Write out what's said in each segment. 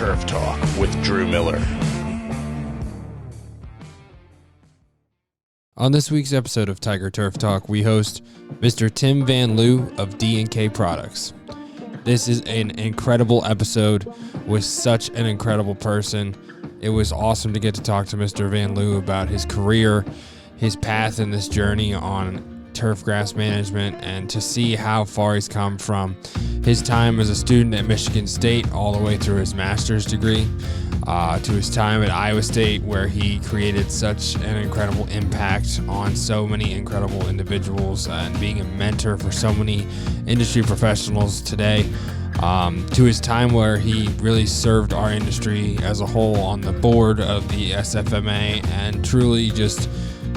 Turf Talk with Drew Miller. On this week's episode of Tiger Turf Talk, we host Mr. Tim VanLoo of D&K Products. This is an incredible episode with such an incredible person. It was awesome to get to talk to Mr. VanLoo about his career, his path in this journey on turfgrass management, and to see how far he's come from his time as a student at Michigan State all the way through his master's degree, to his time at Iowa State, where he created such an incredible impact on so many incredible individuals and being a mentor for so many industry professionals today, to his time where he really served our industry as a whole on the board of the SFMA and truly just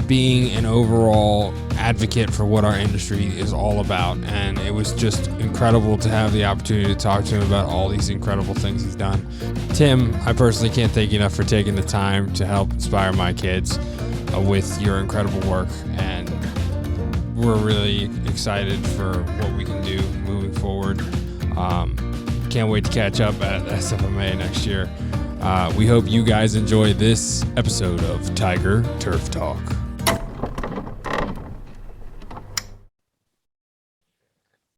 being an overall advocate for what our industry is all about. And it was just incredible to have the opportunity to talk to him about all these incredible things he's done. Tim, I personally can't thank you enough for taking the time to help inspire my kids with your incredible work. And we're really excited for what we can do moving forward. Can't wait to catch up at SFMA next year. We hope you guys enjoy this episode of Tiger Turf Talk.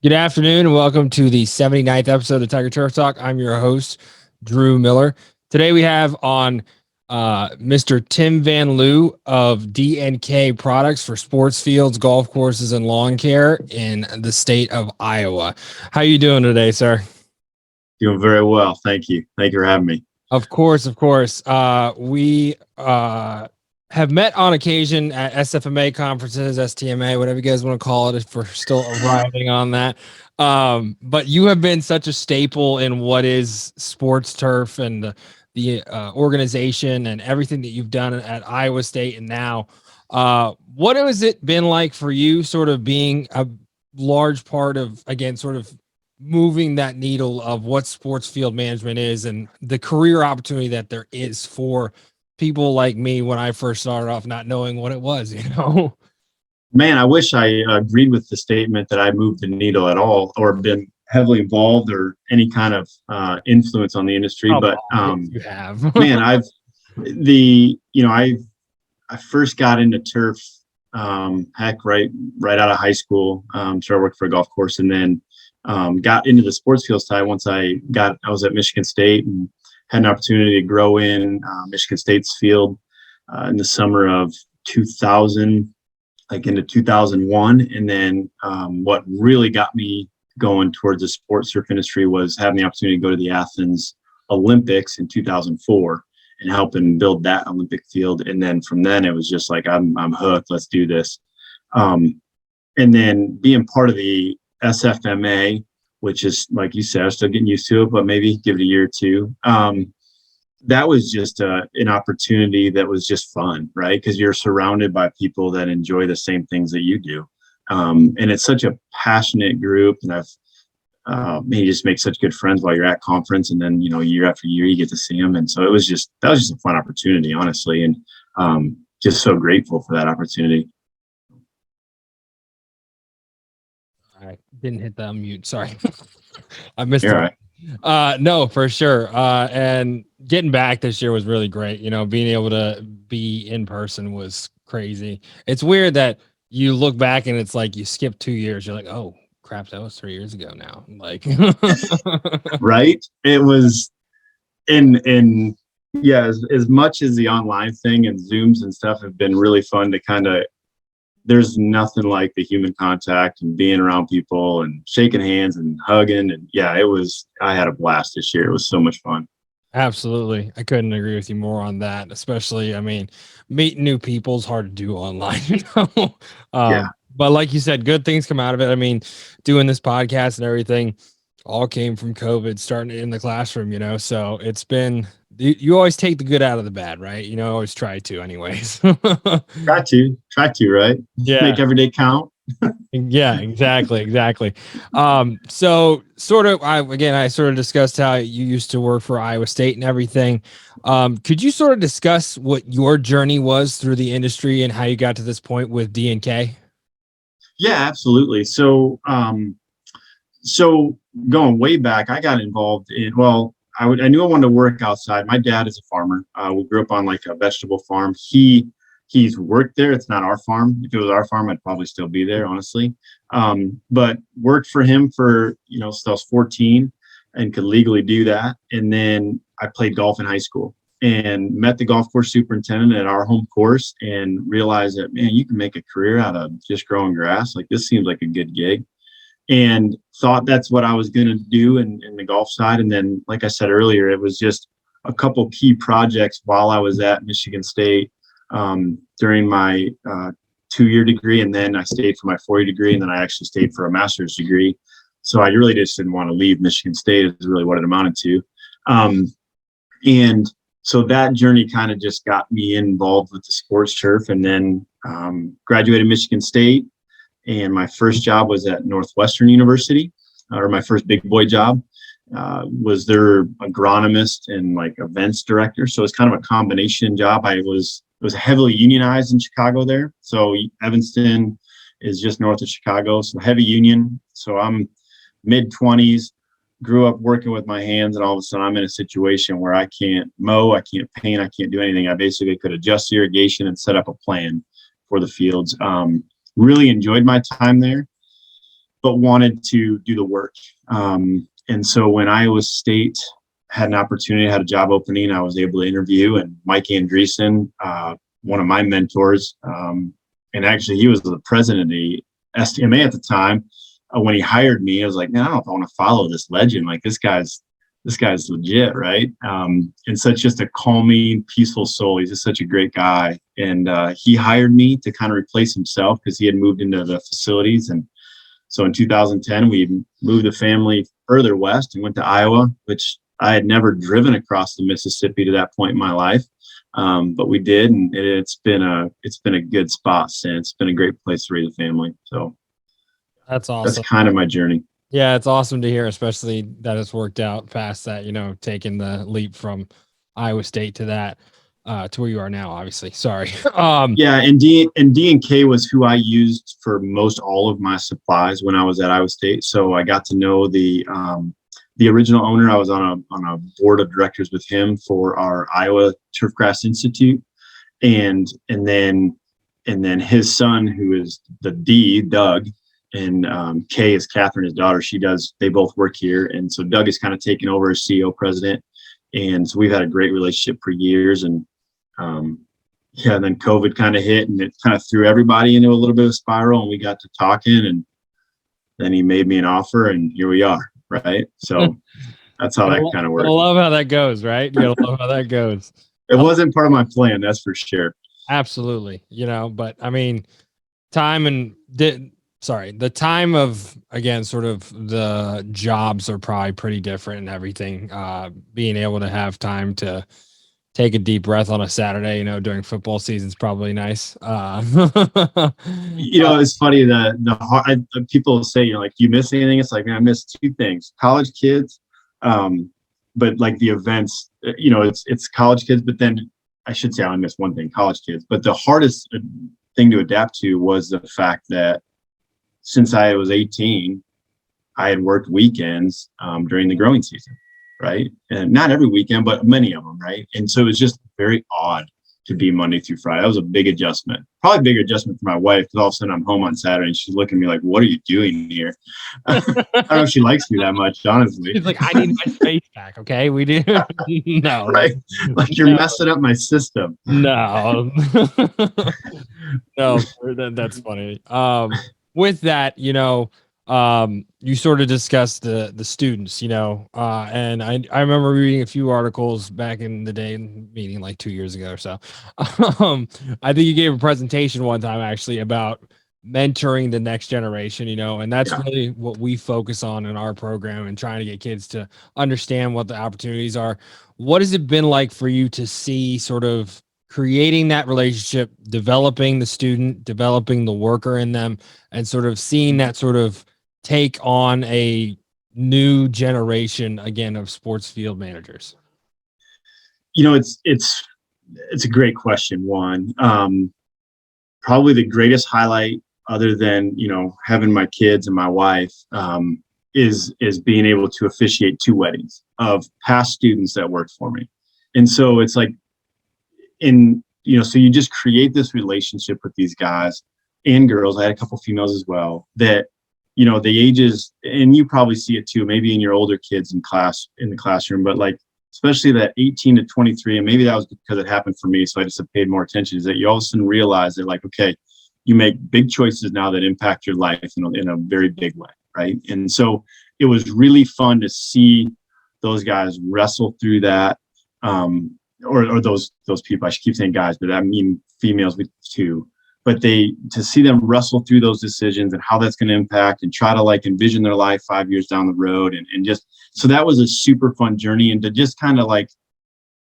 Good afternoon and welcome to the 79th episode of Tiger Turf Talk. I'm your host, Drew Miller. Today we have on Mr. Tim VanLoo of D&K Products for sports fields, golf courses, and lawn care in the state of Iowa. How are you doing today, sir? Doing very well. Thank you. Thank you for having me. Of course. We have met on occasion at SFMA conferences, STMA, whatever you guys want to call it, if we're still arriving on that. But you have been such a staple in what is sports turf and the organization and everything that you've done at Iowa State. And now, what has it been like for you sort of being a large part of, again, sort of moving that needle of what sports field management is and the career opportunity that there is for people like me when I first started off not knowing what it was, you know? Man, I wish I agreed with the statement that I moved the needle at all or been heavily involved or any kind of influence on the industry. But you have. Man, I first got into turf right out of high school. Started working for a golf course and then got into the sports field side once I was at Michigan State and had an opportunity to grow in Michigan State's field in the summer of 2000, like into 2001. And then what really got me going towards the sports surf industry was having the opportunity to go to the Athens Olympics in 2004 and helping build that Olympic field. And then from then it was just like, I'm hooked, let's do this. And then being part of the SFMA, which is, like you said, I'm still getting used to it, but maybe give it a year or two. That was just an opportunity that was just fun, right? Because you're surrounded by people that enjoy the same things that you do. And it's such a passionate group. And you just make such good friends while you're at conference. And then, year after year, you get to see them. And so that was just a fun opportunity, honestly. And just so grateful for that opportunity. I didn't hit the unmute. Sorry. I missed You're it. right. No, for sure. And getting back this year was really great. Being able to be in person was crazy. It's weird that you look back and it's like you skipped 2 years. You're like, oh crap, that was 3 years ago now. Like, right. It was as much as the online thing and Zooms and stuff have been really fun to there's nothing like the human contact and being around people and shaking hands and hugging. And I had a blast this year. It was so much fun. Absolutely. I couldn't agree with you more on that. Especially, meeting new people is hard to do online, But like you said, good things come out of it. Doing this podcast and everything all came from COVID, starting in the classroom, so it's been, you always take the good out of the bad, right? Always try to anyways. Try to, right? Yeah. Make every day count. Yeah, exactly. So I sort of discussed how you used to work for Iowa State and everything. Could you sort of discuss what your journey was through the industry and how you got to this point with D&K? Yeah, absolutely. So going way back, I got involved in, I knew I wanted to work outside. My dad is a farmer. We grew up on like a vegetable farm. He's worked there. It's not our farm. If it was our farm, I'd probably still be there, honestly. But worked for him for, since I was 14 and could legally do that. And then I played golf in high school and met the golf course superintendent at our home course and realized that, man, you can make a career out of just growing grass. Like, this seems like a good gig. And thought that's what I was going to do in the golf side. And then, like I said earlier, it was just a couple key projects while I was at Michigan State during my 2-year degree. And then I stayed for my 4-year degree. And then I actually stayed for a master's degree. So I really just didn't want to leave Michigan State is really what it amounted to. And so that journey kind of just got me involved with the sports turf, and then graduated Michigan State. And my first job was at Northwestern University, or my first big boy job was their agronomist and like events director. So it's kind of a combination job. It was heavily unionized in Chicago there. So Evanston is just north of Chicago, so heavy union. So I'm mid-20s, grew up working with my hands, and all of a sudden I'm in a situation where I can't mow, I can't paint, I can't do anything. I basically could adjust irrigation and set up a plan for the fields. Really enjoyed my time there, but wanted to do the work. And so when Iowa State had an opportunity, had a job opening, I was able to interview, and Mike Andreessen, one of my mentors, and actually he was the president of the STMA at the time. When he hired me, I was like, man, I don't know if I want to follow this legend. Like, this guy's legit, right? And such just a calming, peaceful soul. He's just such a great guy. And he hired me to kind of replace himself because he had moved into the facilities. And so in 2010, we moved the family further west and went to Iowa, which I had never driven across the Mississippi to that point in my life. But we did, and it's been a good spot since. It's been a great place to raise a family. So that's awesome. That's kind of my journey. Yeah, it's awesome to hear, especially that it's worked out past that, taking the leap from Iowa State to that, to where you are now, obviously. Sorry. Yeah, and D&K was who I used for most all of my supplies when I was at Iowa State. So I got to know the original owner. I was on a board of directors with him for our Iowa Turfgrass Institute, and then his son, who is Doug. And Kay is Catherine, his daughter. They both work here. And so Doug is kind of taken over as CEO president. And so we've had a great relationship for years. And then COVID kind of hit, and it kind of threw everybody into a little bit of a spiral, and we got to talking, and then he made me an offer, and here we are. Right. So that's how that kind of works. I love how that goes, right? You gotta love how that goes. It wasn't part of my plan. That's for sure. Absolutely. But I mean, the time of, again, sort of the jobs are probably pretty different and everything. Being able to have time to take a deep breath on a Saturday, during football season is probably nice. It's funny people say, you miss anything? It's like, man, I miss two things: college kids, but like the events, it's college kids. But then I should say I only miss one thing: college kids. But the hardest thing to adapt to was the fact that since I was 18, I had worked weekends during the growing season, right? And not every weekend, but many of them, right? And so it was just very odd to be Monday through Friday. That was a big adjustment. Probably a bigger adjustment for my wife, because all of a sudden I'm home on Saturday and she's looking at me like, what are you doing here? I don't know if she likes me that much, honestly. She's like, I need my space back, okay? We do. No. Right? Like, you're messing up my system. No. No, that's funny. With that, you sort of discussed the students, and I remember reading a few articles back in the day, meaning like 2 years ago or so. I think you gave a presentation one time actually about mentoring the next generation, and that's really what we focus on in our program, and trying to get kids to understand what the opportunities are. What has it been like for you to see sort of creating that relationship, developing the student, developing the worker in them, and sort of seeing that sort of take on a new generation again of sports field managers? It's a great question. One, probably the greatest highlight, other than having my kids and my wife, is being able to officiate 2 weddings. of past students that worked for me. And so it's like so you just create this relationship with these guys and girls. I had a couple females as well that, the ages, and you probably see it too, maybe in your older kids in the classroom, but like, especially that 18 to 23, and maybe that was because it happened for me, so I just have paid more attention, is that you all of a sudden realize that, like, okay, you make big choices now that impact your life in a very big way, right? And so it was really fun to see those guys wrestle through that, or those people. I should keep saying guys, but I mean females with too. But to see them wrestle through those decisions and how that's going to impact, and try to like envision their life 5 years down the road, and just, so that was a super fun journey. And to just kind of like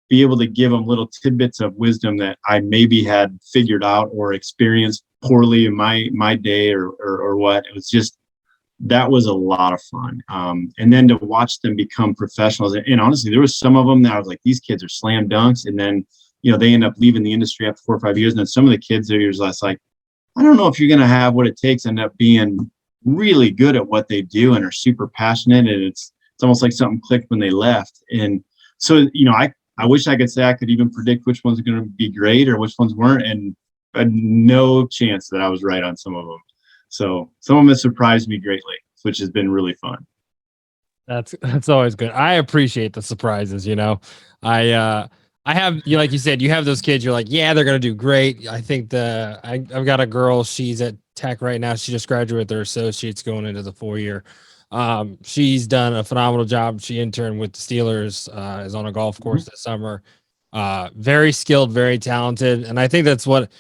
be able to give them little tidbits of wisdom that I maybe had figured out or experienced poorly in my day or what, it was just, that was a lot of fun. And then to watch them become professionals, and honestly, there was some of them that I was like, these kids are slam dunks, and then they end up leaving the industry after 4 or 5 years. And then some of the kids that are just like, I don't know if you're going to have what it takes, end up being really good at what they do and are super passionate. And it's almost like something clicked when they left. And so, I wish I could say I could even predict which ones are going to be great or which ones weren't. And I had no chance that I was right on some of them. So some of them have surprised me greatly, which has been really fun. That's always good. I appreciate the surprises. I have, like you said, you have those kids. You're like, yeah, they're gonna do great. I think I've got a girl. She's at Tech right now. She just graduated with her associates, going into the 4 year. She's done a phenomenal job. She interned with the Steelers. Is on a golf course this summer. Very skilled, very talented, and I think that's what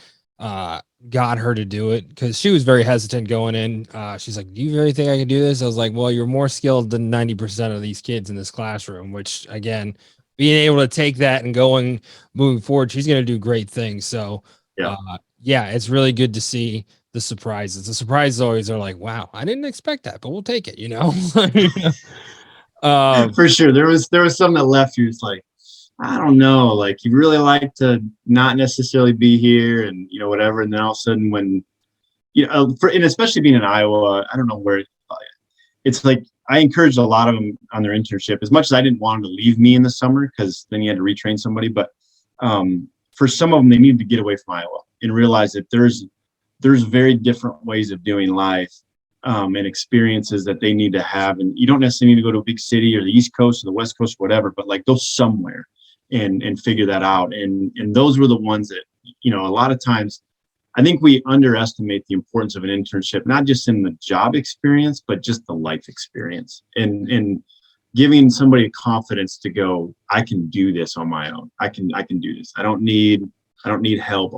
got her to do it, because she was very hesitant going in. She's like, do you really think I can do this? I was like, well, you're more skilled than 90% of these kids in this classroom, which, again, being able to take that and moving forward, she's going to do great things. So yeah, it's really good to see the surprises. The surprises always are like, wow, I didn't expect that, but we'll take it, For sure. There was some that left you. It's like, I don't know, like, you really like to not necessarily be here, and whatever. And then all of a sudden, when and especially being in Iowa, I don't know where it's like, I encouraged a lot of them on their internship, as much as I didn't want them to leave me in the summer, because then you had to retrain somebody. But for some of them, they needed to get away from Iowa and realize that there's very different ways of doing life, and experiences that they need to have. And you don't necessarily need to go to a big city or the East Coast or the West Coast, whatever, but like go somewhere and figure that out. And those were the ones that, a lot of times I think we underestimate the importance of an internship, not just in the job experience, but just the life experience, and giving somebody confidence to go, I can do this on my own. I can do this. I don't need help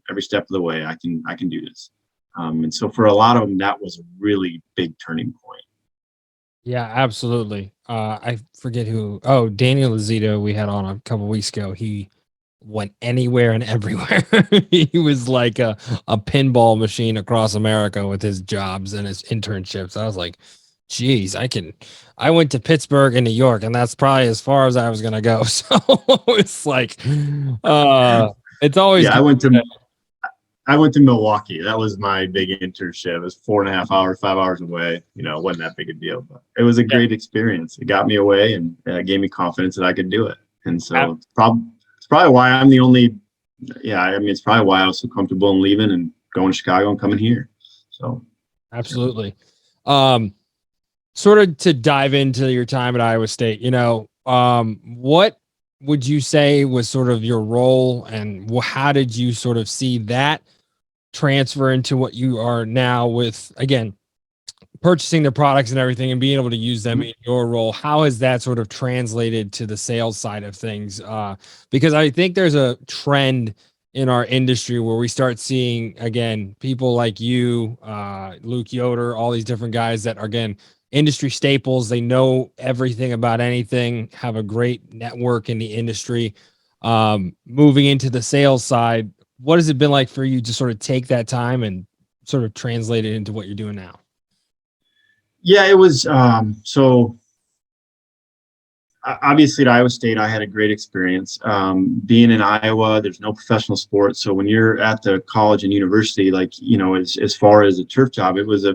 every step of the way. I can do this. And so for a lot of them, that was a really big turning point. Yeah, absolutely. I forget who. Oh, Daniel Lazito, we had on a couple weeks ago. He went anywhere and everywhere. He was like a pinball machine across America with his jobs and his internships. I was like, geez, I went to Pittsburgh and New York, and that's probably as far as I was gonna go. So it's like, it's always I went to Milwaukee. That was my big internship. It was 4.5 hours, 5 hours away. It wasn't that big a deal, but it was a great experience. It got me away, and it gave me confidence that I could do it. And so it's probably why I'm the only, it's probably why I was so comfortable in leaving and going to Chicago and coming here. So absolutely. Sort of to dive into your time at Iowa State, what would you say was sort of your role, and how did you sort of see that transfer into what you are now with, again, purchasing the products and everything and being able to use them in your role? How has that sort of translated to the sales side of things? Because I think there's a trend in our industry where we start seeing, again, people like you, Luke Yoder, all these different guys that are, again, industry staples. They know everything about anything, have a great network in the industry. Moving into the sales side, what has it been like for you to sort of take that time and sort of translate it into what you're doing now? Yeah, it was, so obviously at Iowa State, I had a great experience. Being in Iowa, there's no professional sports. So when you're at the college and university, like, as far as a turf job, it was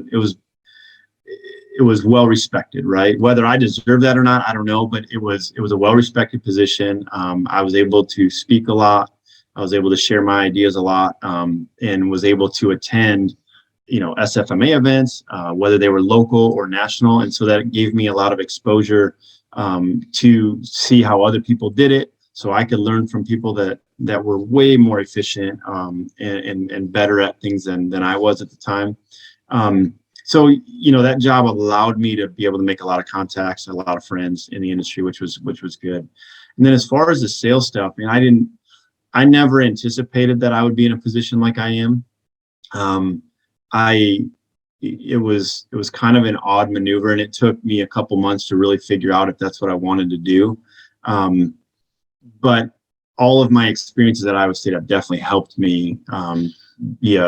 it was well respected, right? Whether I deserve that or not, I don't know, but it was a well respected position. I was able to speak a lot. I was able to share my ideas a lot, and was able to attend, SFMA events, whether they were local or national. And so that gave me a lot of exposure to see how other people did it. So I could learn from people that were way more efficient and better at things than I was at the time. So, that job allowed me to be able to make a lot of contacts, a lot of friends in the industry, which was good. And then as far as the sales stuff, I never anticipated that I would be in a position like I am. It was kind of an odd maneuver, and it took me a couple months to really figure out if that's what I wanted to do. But all of my experiences at Iowa State have definitely helped me be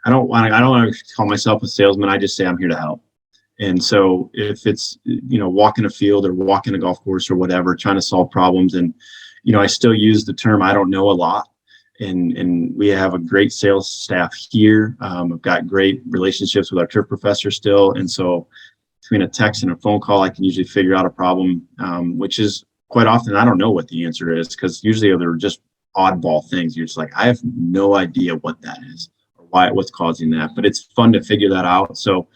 I don't want to call myself a salesman. I just say I'm here to help. And so if it's, walking a field or walking a golf course or whatever, trying to solve problems. And, I still use the term, I don't know a lot. And we have a great sales staff here. I've got great relationships with our turf professor still. And so between a text and a phone call, I can usually figure out a problem, which is quite often, I don't know what the answer is, because usually they're just oddball things. You're just like, I have no idea what that is. What's causing that, but it's fun to figure that out. So,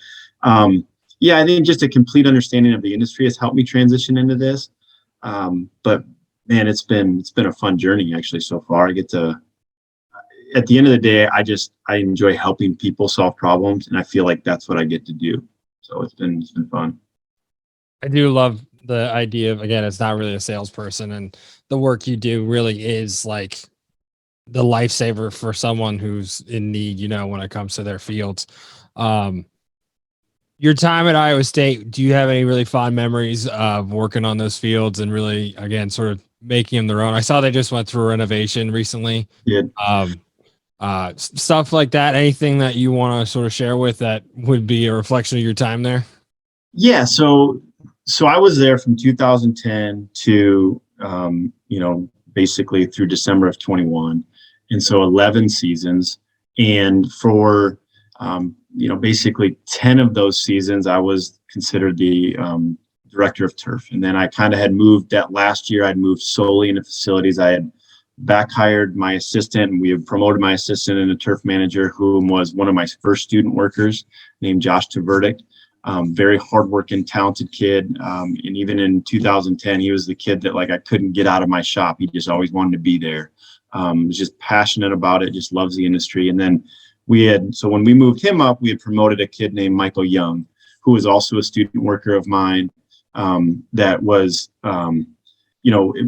I think just a complete understanding of the industry has helped me transition into this. But man, it's been a fun journey actually so far. At the end of the day, I enjoy helping people solve problems, and I feel like that's what I get to do. So it's been fun. I do love the idea of, again, it's not really a salesperson, and the work you do really is like the lifesaver for someone who's in need, when it comes to their fields. Your time at Iowa State, do you have any really fond memories of working on those fields and really, again, sort of making them their own? I saw they just went through a renovation recently. Yeah. Stuff like that. Anything that you want to sort of share with that would be a reflection of your time there? Yeah. So I was there from 2010 to, basically through December of 21. And so 11 seasons. And for, basically 10 of those seasons, I was considered the director of turf. And then I kind of had moved that last year. I'd moved solely into facilities. I had back hired my assistant, and we had promoted my assistant into turf manager, whom was one of my first student workers named Josh Tverdict. Very hardworking, talented kid. And even in 2010, he was the kid that I couldn't get out of my shop. He just always wanted to be there. Was just passionate about it, just loves the industry. And then so when we moved him up, we had promoted a kid named Michael Young, who was also a student worker of mine. That was,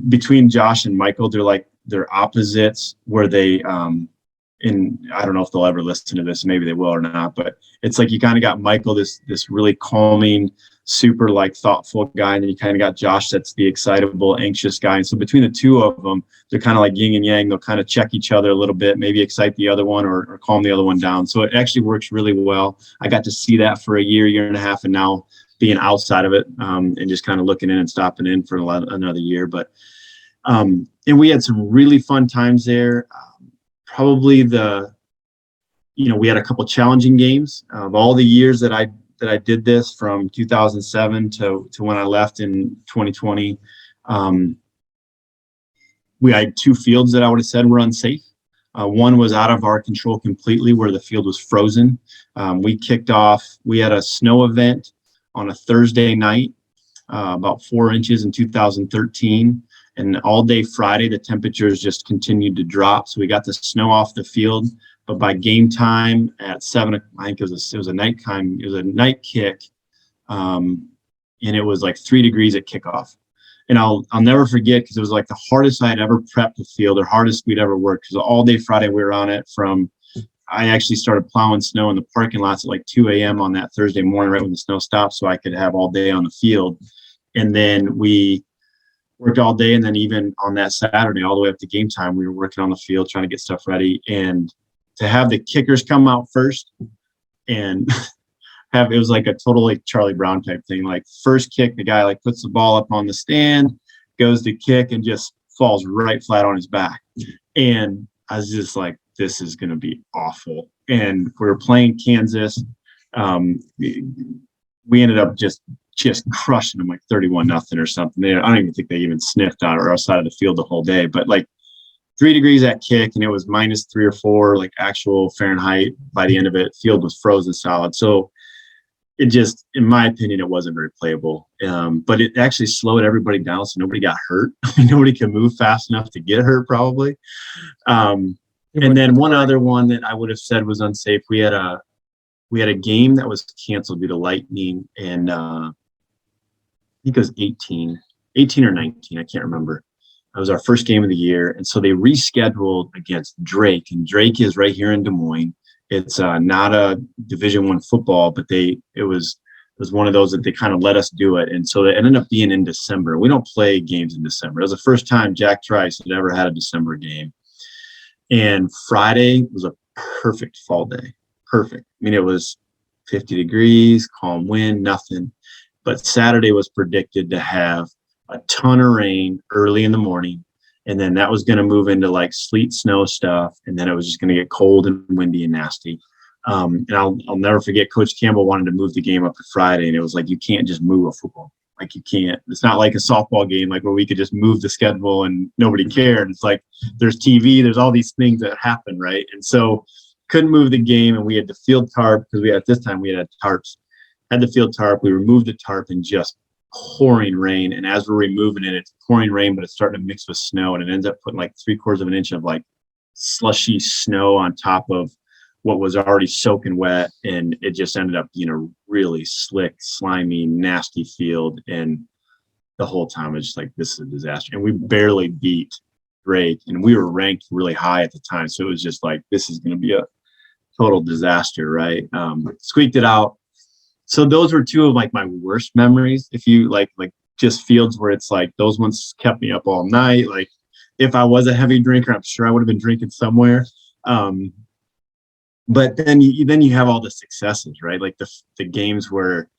between Josh and Michael, they're opposites, where they, and I don't know if they'll ever listen to this, maybe they will or not, but it's like you kind of got Michael, this really calming, super thoughtful guy, and then you kind of got Josh, that's the excitable, anxious guy. And so between the two of them, they're kind of like yin and yang. They'll kind of check each other a little bit, maybe excite the other one or calm the other one down. So it actually works really well. I got to see that for a year and a half, and now being outside of it, and just kind of looking in and stopping in for another year. But and we had some really fun times there. Probably we had a couple challenging games of all the years that I did this, from 2007 to when I left in 2020. We had two fields that I would have said were unsafe. One was out of our control completely, where the field was frozen. We had a snow event on a Thursday night, about 4 inches in 2013. And all day Friday, the temperatures just continued to drop. So we got the snow off the field. But by game time at 7, I think it was a nighttime. It was a night kick, and it was 3 degrees at kickoff. And I'll never forget, because it was the hardest I had ever prepped the field, or hardest we'd ever worked. Because all day Friday we were on it. I actually started plowing snow in the parking lots at 2 a.m. on that Thursday morning, right when the snow stopped, so I could have all day on the field. And then we worked all day, and then even on that Saturday, all the way up to game time, we were working on the field trying to get stuff ready. And to have the kickers come out first and it was a total Charlie Brown type thing. First kick, the guy puts the ball up on the stand, goes to kick, and just falls right flat on his back. And I was just this is going to be awful. And we were playing Kansas. we ended up just crushing them like 31-0 or something. I don't even think they even sniffed out or outside of the field the whole day, but like 3 degrees at kick, and it was -3 or 4, like actual Fahrenheit by the end of it. Field was frozen solid. So it just, in my opinion, it wasn't very playable. But it actually slowed everybody down, so nobody got hurt. Nobody could move fast enough to get hurt, probably. And then one other one that I would have said was unsafe. We had a game that was canceled due to lightning, and I think it was 18 or 19. I can't remember. It was our first game of the year, and so they rescheduled against Drake, and Drake is right here in Des Moines. It's not a Division I football, but it was one of those that they kind of let us do it, and so it ended up being in December. We don't play games in December. It was the first time Jack Trice had ever had a December game, and Friday was a perfect fall day. Perfect. I mean, it was 50 degrees, calm wind, nothing. But Saturday was predicted to have a ton of rain early in the morning, and then that was going to move into like sleet, snow stuff, and then it was just going to get cold and windy and nasty. And I'll never forget, Coach Campbell wanted to move the game up to Friday, and it was like, you can't just move a football. Like, you can't. It's not like a softball game, like where we could just move the schedule and nobody cared. It's like there's TV, there's all these things that happen, right? And so couldn't move the game, and we had the field tarp, because at this time we had tarps. Had the field tarp, we removed the tarp, and just pouring rain. And as we're removing it, it's pouring rain, but it's starting to mix with snow, and it ends up putting like 3/4 of an inch of like slushy snow on top of what was already soaking wet, and it just ended up being a really slick, slimy, nasty field. And the whole time it's just like, this is a disaster. And we barely beat Drake, and we were ranked really high at the time, so it was just like, this is going to be a total disaster, right? Squeaked it out. So those were two of like my worst memories. If you like just fields where it's like, those ones kept me up all night. Like, if I was a heavy drinker, I'm sure I would have been drinking somewhere. But then you have all the successes, right? Like the games where,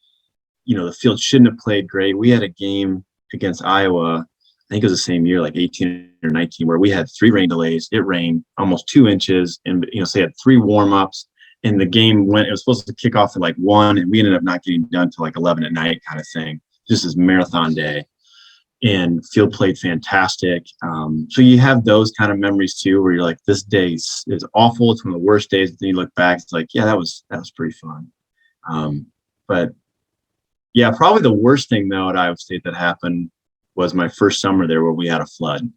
the field shouldn't have played great. We had a game against Iowa, I think it was the same year, like 18 or 19, where we had 3 rain delays. It rained almost 2 inches, and so they had 3 warm-ups. And the game it was supposed to kick off at like 1, and we ended up not getting done till like 11 at night, kind of thing. Just this marathon day. And field played fantastic. So you have those kind of memories too, where you're like, this day is awful. It's one of the worst days. But then you look back, it's like, yeah, that was pretty fun. But yeah, probably the worst thing though at Iowa State that happened was my first summer there, where we had a flood.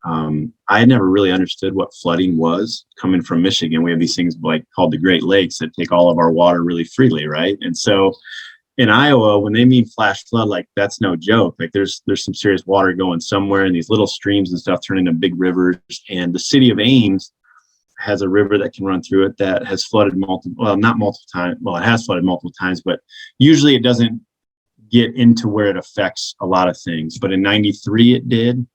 I had never really understood what flooding was. Coming from Michigan, we have these things like called the Great Lakes that take all of our water really freely, right? And so in Iowa, when they mean flash flood, like, that's no joke. Like, there's some serious water going somewhere, and these little streams and stuff turn into big rivers. And the city of Ames has a river that can run through it that has flooded not multiple times. Well, it has flooded multiple times, but usually it doesn't get into where it affects a lot of things. But in '93 it did.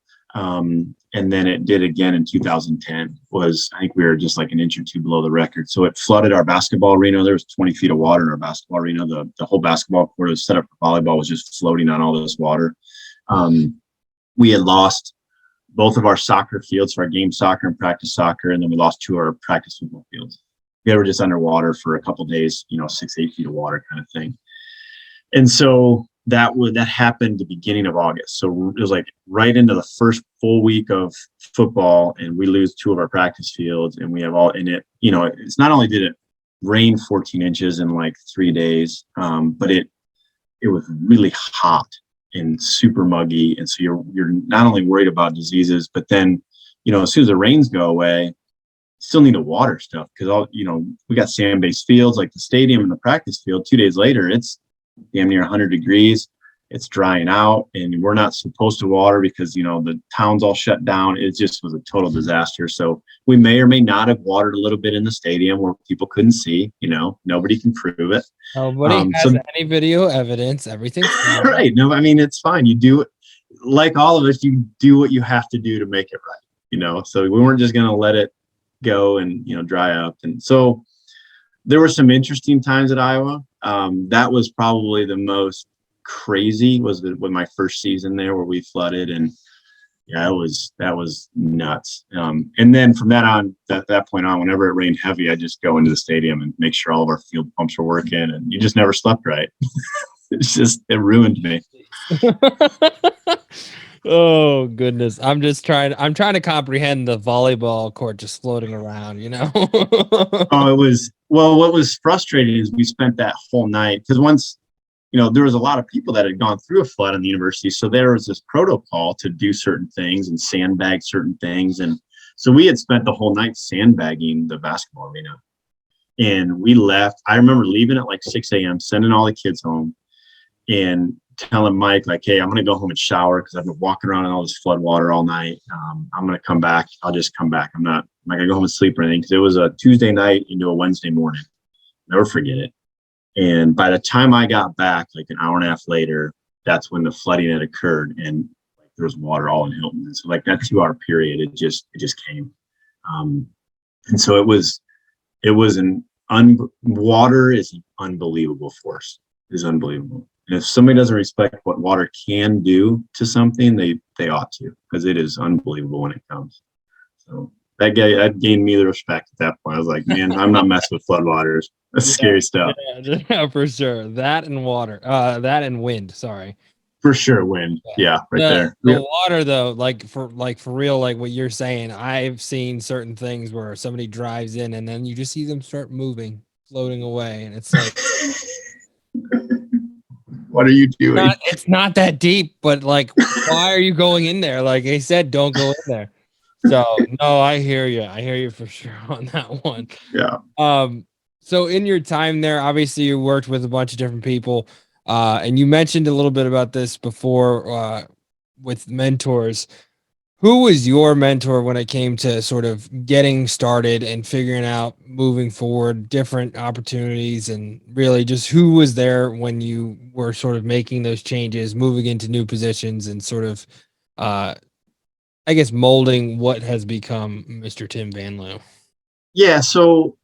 And then it did again in 2010. I think we were just like an inch or 2 below the record. So it flooded our basketball arena. There was 20 feet of water in our basketball arena. The whole basketball court was set up for volleyball, was just floating on all this water. We had lost both of our soccer fields, for our game soccer and practice soccer, and then we lost 2 of our practice football fields. They were just underwater for a couple of days, 6-8 feet of water kind of thing. And so that happened the beginning of August. So it was like right into the first full week of football, and we lose 2 of our practice fields, and we have all in it. It's not only did it rain 14 inches in like 3 days, but it was really hot and super muggy. And so you're not only worried about diseases, but then, as soon as the rains go away, you still need to water stuff, because we got sand-based fields like the stadium and the practice field. 2 days later, it's damn near 100 degrees. It's drying out, and we're not supposed to water because, the town's all shut down. It just was a total disaster. So we may or may not have watered a little bit in the stadium where people couldn't see, nobody can prove it. Nobody has any video evidence. Everything's fine. Right. No, I mean, it's fine. You do it, like all of us, you do what you have to do to make it right, so we weren't just going to let it go and, dry up. And so there were some interesting times at Iowa. That was probably the most crazy, was with my first season there, where we flooded. And Yeah, that was nuts. And then from that point on, whenever it rained heavy, I just go into the stadium and make sure all of our field pumps were working, and you just never slept right. It ruined me. Oh goodness. I'm trying to comprehend the volleyball court just floating around, Oh, what was frustrating is we spent that whole night, because once, there was a lot of people that had gone through a flood in the university. So there was this protocol to do certain things and sandbag certain things. And so we had spent the whole night sandbagging the basketball arena. And we left. I remember leaving at like 6 a.m., sending all the kids home and telling Mike, like, hey, I'm going to go home and shower because I've been walking around in all this flood water all night. I'm going to come back. I'll just come back. I'm not going to go home and sleep or anything, because it was a Tuesday night into a Wednesday morning. Never forget it. And by the time I got back, like an hour and a half later, that's when the flooding had occurred, and there was water all in Hilton. And so like that 2 hour period, it just came. And so water is an unbelievable force. It is unbelievable. And if somebody doesn't respect what water can do to something, they ought to, because it is unbelievable when it comes. So that gained me the respect at that point. I was like, man, I'm not messing with floodwaters. That's scary stuff. Yeah, for sure. That and water. That and wind. Sorry. For sure, wind. Yeah, there. The water, though, like for real, like what you're saying, I've seen certain things where somebody drives in and then you just see them start moving, floating away, and it's like, what are you doing? It's not that deep, but like, why are you going in there? Like I said, don't go in there. So no, I hear you. I hear you for sure on that one. Yeah. So in your time there, obviously you worked with a bunch of different people, and you mentioned a little bit about this before, with mentors. Who was your mentor when it came to sort of getting started and figuring out moving forward, different opportunities, and really just who was there when you were sort of making those changes, moving into new positions, and sort of, I guess, molding what has become Mr. Tim VanLoo? Yeah, so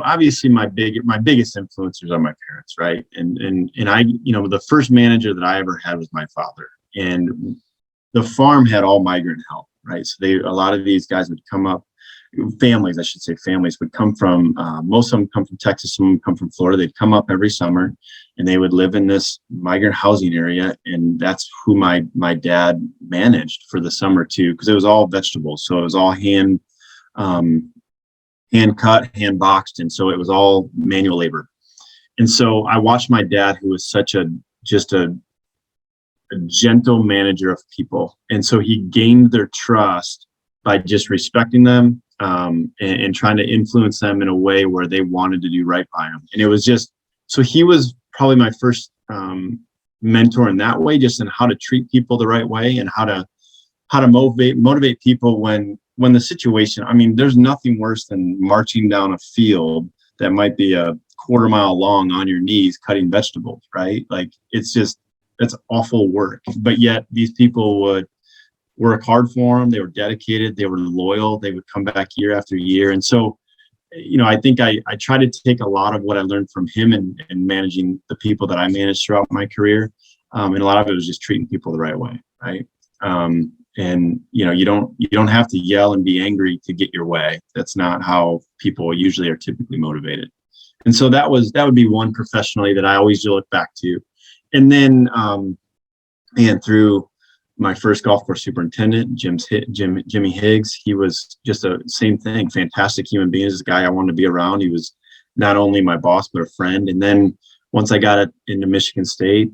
obviously my biggest influencers are my parents, right? And I, the first manager that I ever had was my father, and the farm had all migrant help, right? So a lot of these guys would come up, families would come from, most of them come from Texas, some of them come from Florida. They'd come up every summer, and they would live in this migrant housing area, and that's who my dad managed for the summer too, because it was all vegetables, so it was all hand cut, hand boxed, and so it was all manual labor. And so I watched my dad, who was such a gentle manager of people, and so he gained their trust by just respecting them, and trying to influence them in a way where they wanted to do right by him. And it was just, so he was probably my first mentor in that way, just in how to treat people the right way, and how to motivate people when the situation, I mean, there's nothing worse than marching down a field that might be a quarter mile long on your knees cutting vegetables, right? Like, that's awful work. But yet these people would work hard for them. They were dedicated. They were loyal. They would come back year after year. And so, I think I try to take a lot of what I learned from him and managing the people that I managed throughout my career. And a lot of it was just treating people the right way, right? And you don't have to yell and be angry to get your way. That's not how people usually are typically motivated. And so that would be one professionally that I always look back to. And then and through my first golf course superintendent, Jimmy Higgs, he was just a same thing, fantastic human being. This guy I wanted to be around. He was not only my boss but a friend. And then once I got into Michigan State,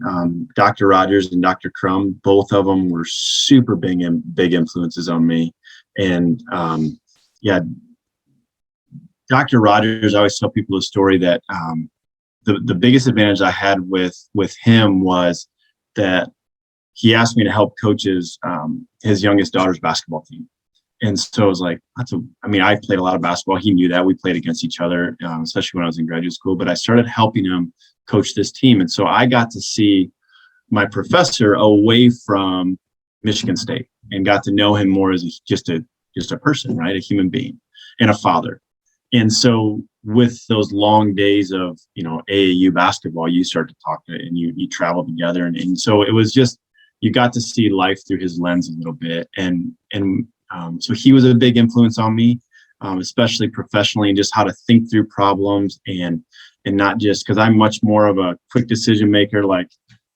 Dr. Rogers and Dr. Crum, both of them were super big influences on me. And Dr. Rogers, I always tell people the story that the biggest advantage I had with him was that he asked me to help coach his youngest daughter's basketball team. And so I was like, I played a lot of basketball. He knew that. We played against each other, especially when I was in graduate school. But I started helping him coach this team. And so I got to see my professor away from Michigan State and got to know him more as just a person, right? A human being and a father. And so with those long days of, AAU basketball, you start to talk to, and you travel together. And so it was just, you got to see life through his lens a little bit. So he was a big influence on me, especially professionally, and just how to think through problems and not just, because I'm much more of a quick decision maker. Like,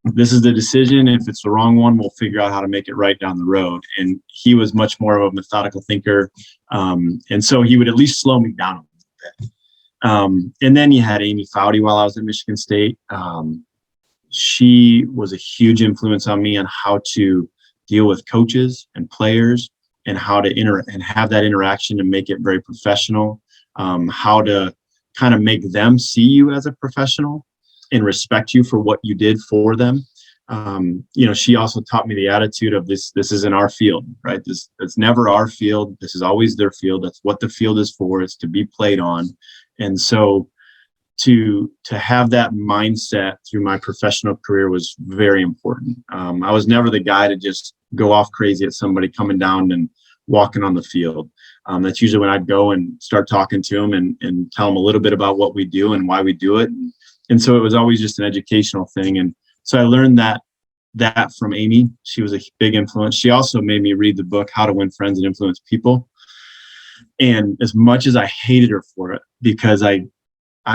this is the decision. If it's the wrong one, we'll figure out how to make it right down the road. And he was much more of a methodical thinker. And so he would at least slow me down a little bit. And then you had Amy Foudy while I was at Michigan State. She was a huge influence on me on how to deal with coaches and players, and how to and have that interaction and make it very professional. How to kind of make them see you as a professional and respect you for what you did for them. She also taught me the attitude of this isn't our field, right? It's never our field. This is always their field. That's what the field is for. It's to be played on. And so to have that mindset through my professional career was very important. I was never the guy to just go off crazy at somebody coming down and walking on the field. That's usually when I'd go and start talking to them and tell them a little bit about what we do and why we do it. And so it was always just an educational thing. And so I learned that from Amy. She was a big influence. She also made me read the book, How to Win Friends and Influence People. And as much as I hated her for it, because I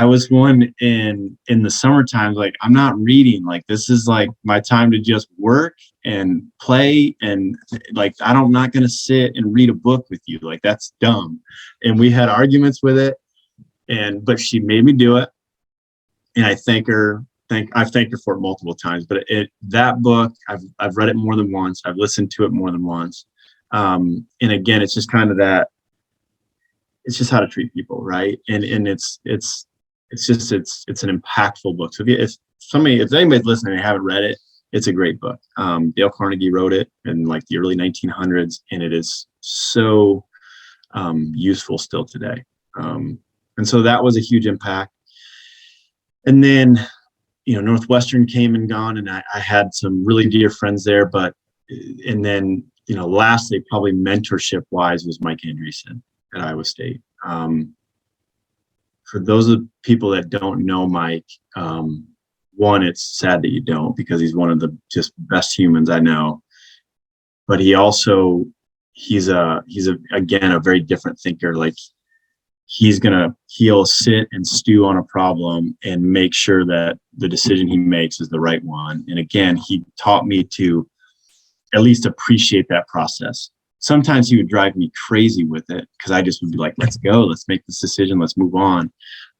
was one in the summertime, like, I'm not reading. Like, this is like my time to just work and play. And like, I'm not going to sit and read a book with you. Like, that's dumb. And we had arguments with it. But she made me do it. And I've thanked her for it multiple times. But that book, I've read it more than once. I've listened to it more than once. And again, it's just kind of that. It's just how to treat people, right? And it's an impactful book. So if anybody's listening and haven't read it, it's a great book. Dale Carnegie wrote it in like the early 1900s, and it is so useful still today. And so that was a huge impact. And then, Northwestern came and gone, and I had some really dear friends there. And then, lastly, probably mentorship wise, was Mike Andreessen at Iowa State. For those of people that don't know Mike, one, it's sad that you don't, because he's one of the just best humans I know. But he's again a very different thinker. Like, he'll sit and stew on a problem and make sure that the decision he makes is the right one. And again, he taught me to at least appreciate that process. Sometimes he would drive me crazy with it, because I just would be like, let's go, let's make this decision, let's move on.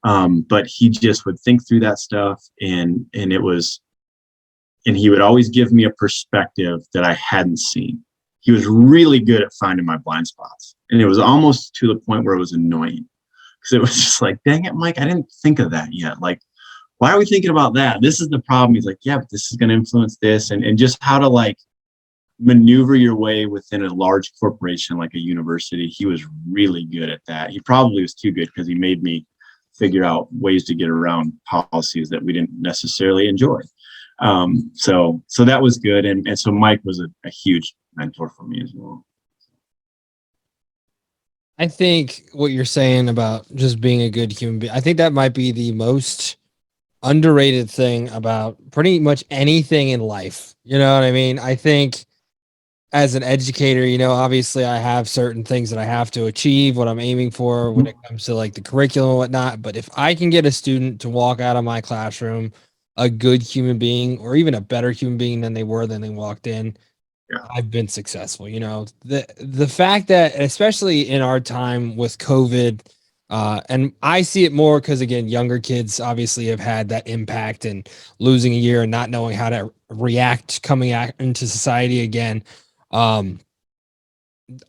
But he just would think through that stuff, and he would always give me a perspective that I hadn't seen. He was really good at finding my blind spots. And it was almost to the point where it was annoying, because it was just like, dang it, Mike, I didn't think of that yet. Like, why are we thinking about that? This is the problem. He's like, yeah, but this is going to influence this. And just how to like maneuver your way within a large corporation like a university. He was really good at that. He probably was too good, because he made me figure out ways to get around policies that we didn't necessarily enjoy. So that was good. And so Mike was a huge mentor for me as well. I think what you're saying about just being a good human being, I think that might be the most underrated thing about pretty much anything in life. You know what I mean? I think as an educator, obviously I have certain things that I have to achieve, what I'm aiming for when it comes to like the curriculum and whatnot. But if I can get a student to walk out of my classroom a good human being, or even a better human being than they walked in, I've been successful. The fact that, especially in our time with COVID, and I see it more because, again, younger kids obviously have had that impact, and losing a year and not knowing how to react coming out into society again.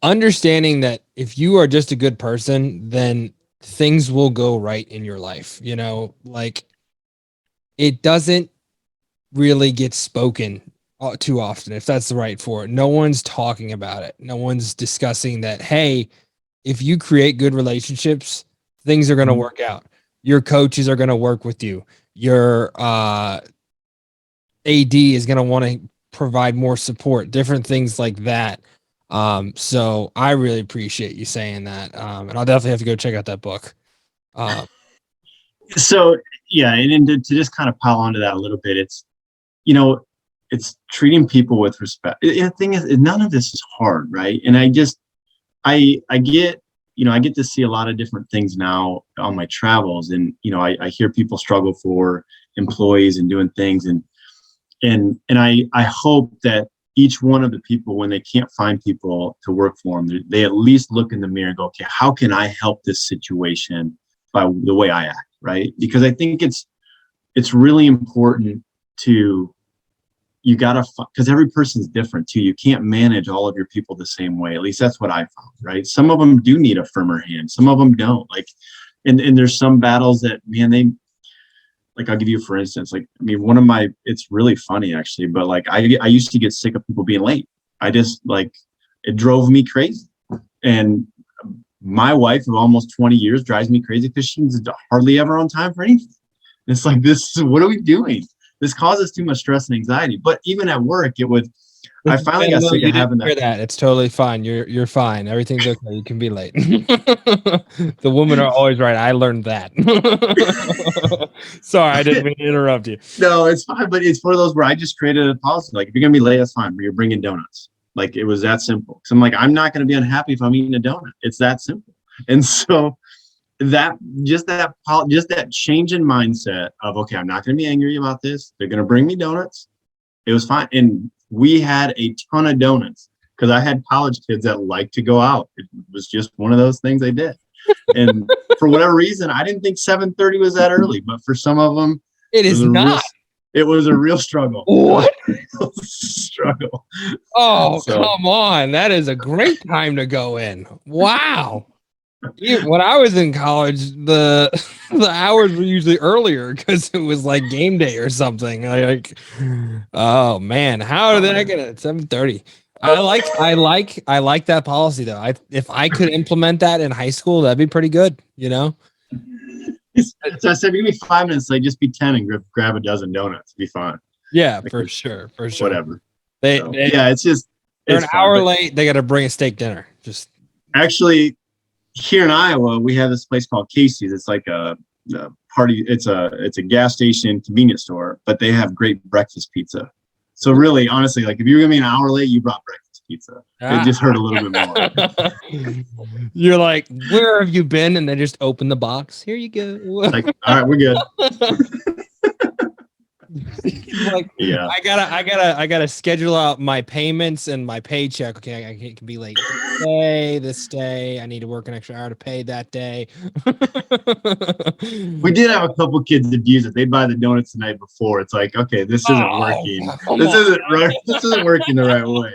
Understanding that if you are just a good person, then things will go right in your life. Like, it doesn't really get spoken too often, if that's the right for it. No one's talking about it. No one's discussing that, hey, if you create good relationships, things are going to work out. Your coaches are going to work with you. Your AD is going to want to provide more support, different things like that. So I really appreciate you saying that. And I'll definitely have to go check out that book. So yeah, and to just kind of pile onto that a little bit, it's, it's treating people with respect. The thing is, none of this is hard, right? And I get, I get to see a lot of different things now on my travels, and I hear people struggle for employees and doing things, and I hope that each one of the people, when they can't find people to work for them, they at least look in the mirror and go, okay, how can I help this situation by the way I act, right? Because I think it's really important because every person's different too. You can't manage all of your people the same way. At least that's what I found, right? Some of them do need a firmer hand. Some of them don't. And there's some battles that, man, I'll give you, for instance, it's really funny actually, but I used to get sick of people being late. It drove me crazy. And my wife of almost 20 years drives me crazy because she's hardly ever on time for anything. It's what are we doing? This causes too much stress and anxiety. But even at work, I finally got sick of having that. It's totally fine. You're fine. Everything's okay. You can be late. The women are always right. I learned that. Sorry, I didn't mean to interrupt you. No, it's fine. But it's one of those where I just created a policy. If you're going to be late, that's fine. But you're bringing donuts. It was that simple. So I'm not going to be unhappy if I'm eating a donut. It's that simple. And so that change in mindset of, okay, I'm not going to be angry about this. They're going to bring me donuts. It was fine. And we had a ton of donuts because I had college kids that like to go out. It was just one of those things they did. And for whatever reason, I didn't think 7:30 was that early, but for some of them, it is not. It was a real struggle. What? Struggle. Oh, come on. That is a great time to go in. Wow. When I was in college, the hours were usually earlier because it was game day or something. Oh man, how did I get it at 7:30? I like that policy though. If I could implement that in high school, that'd be pretty good. So I said, give me 5 minutes. Just be 10 and grab a dozen donuts. Be fine. Yeah, for sure. Whatever. It's just they're an hour late. They got to bring a steak dinner. Just actually. Here in Iowa, we have this place called Casey's. It's like a party. It's a gas station convenience store, but they have great breakfast pizza. So really, honestly, if you're gonna be an hour late, you brought breakfast pizza. It just hurt a little bit more. You're like, where have you been? And they just open the box. Here you go. All right, we're good. Yeah, I gotta schedule out my payments and my paycheck. Okay, I can be late this day. I need to work an extra hour to pay that day. We did have a couple kids abuse it. They'd buy the donuts the night before. It's okay, this isn't working. This isn't working the right way.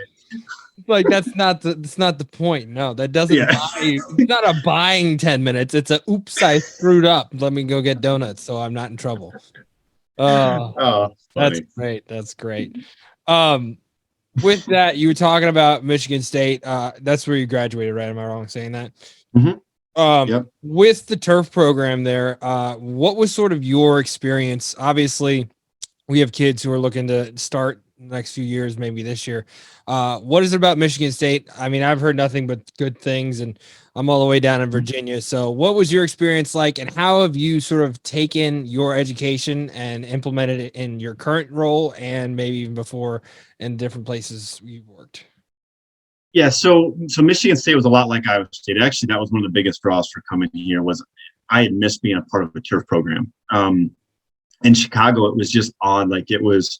That's not the point. No, that doesn't buy you. It's not a buying 10 minutes. It's a oops, I screwed up. Let me go get donuts so I'm not in trouble. That's great. That's great. With that, you were talking about Michigan State. That's where you graduated, right? Am I wrong saying that? Mm-hmm. Yep. With the turf program there, what was sort of your experience? Obviously, we have kids who are looking to start the next few years, maybe this year. What is it about Michigan State? I mean, I've heard nothing but good things, and I'm all the way down in Virginia. So what was your experience like, and how have you sort of taken your education and implemented it in your current role and maybe even before in different places you've worked? Yeah, so Michigan State was a lot like Iowa State. Actually, that was one of the biggest draws for coming here. Was I had missed being a part of a turf program. In Chicago, it was just odd. It was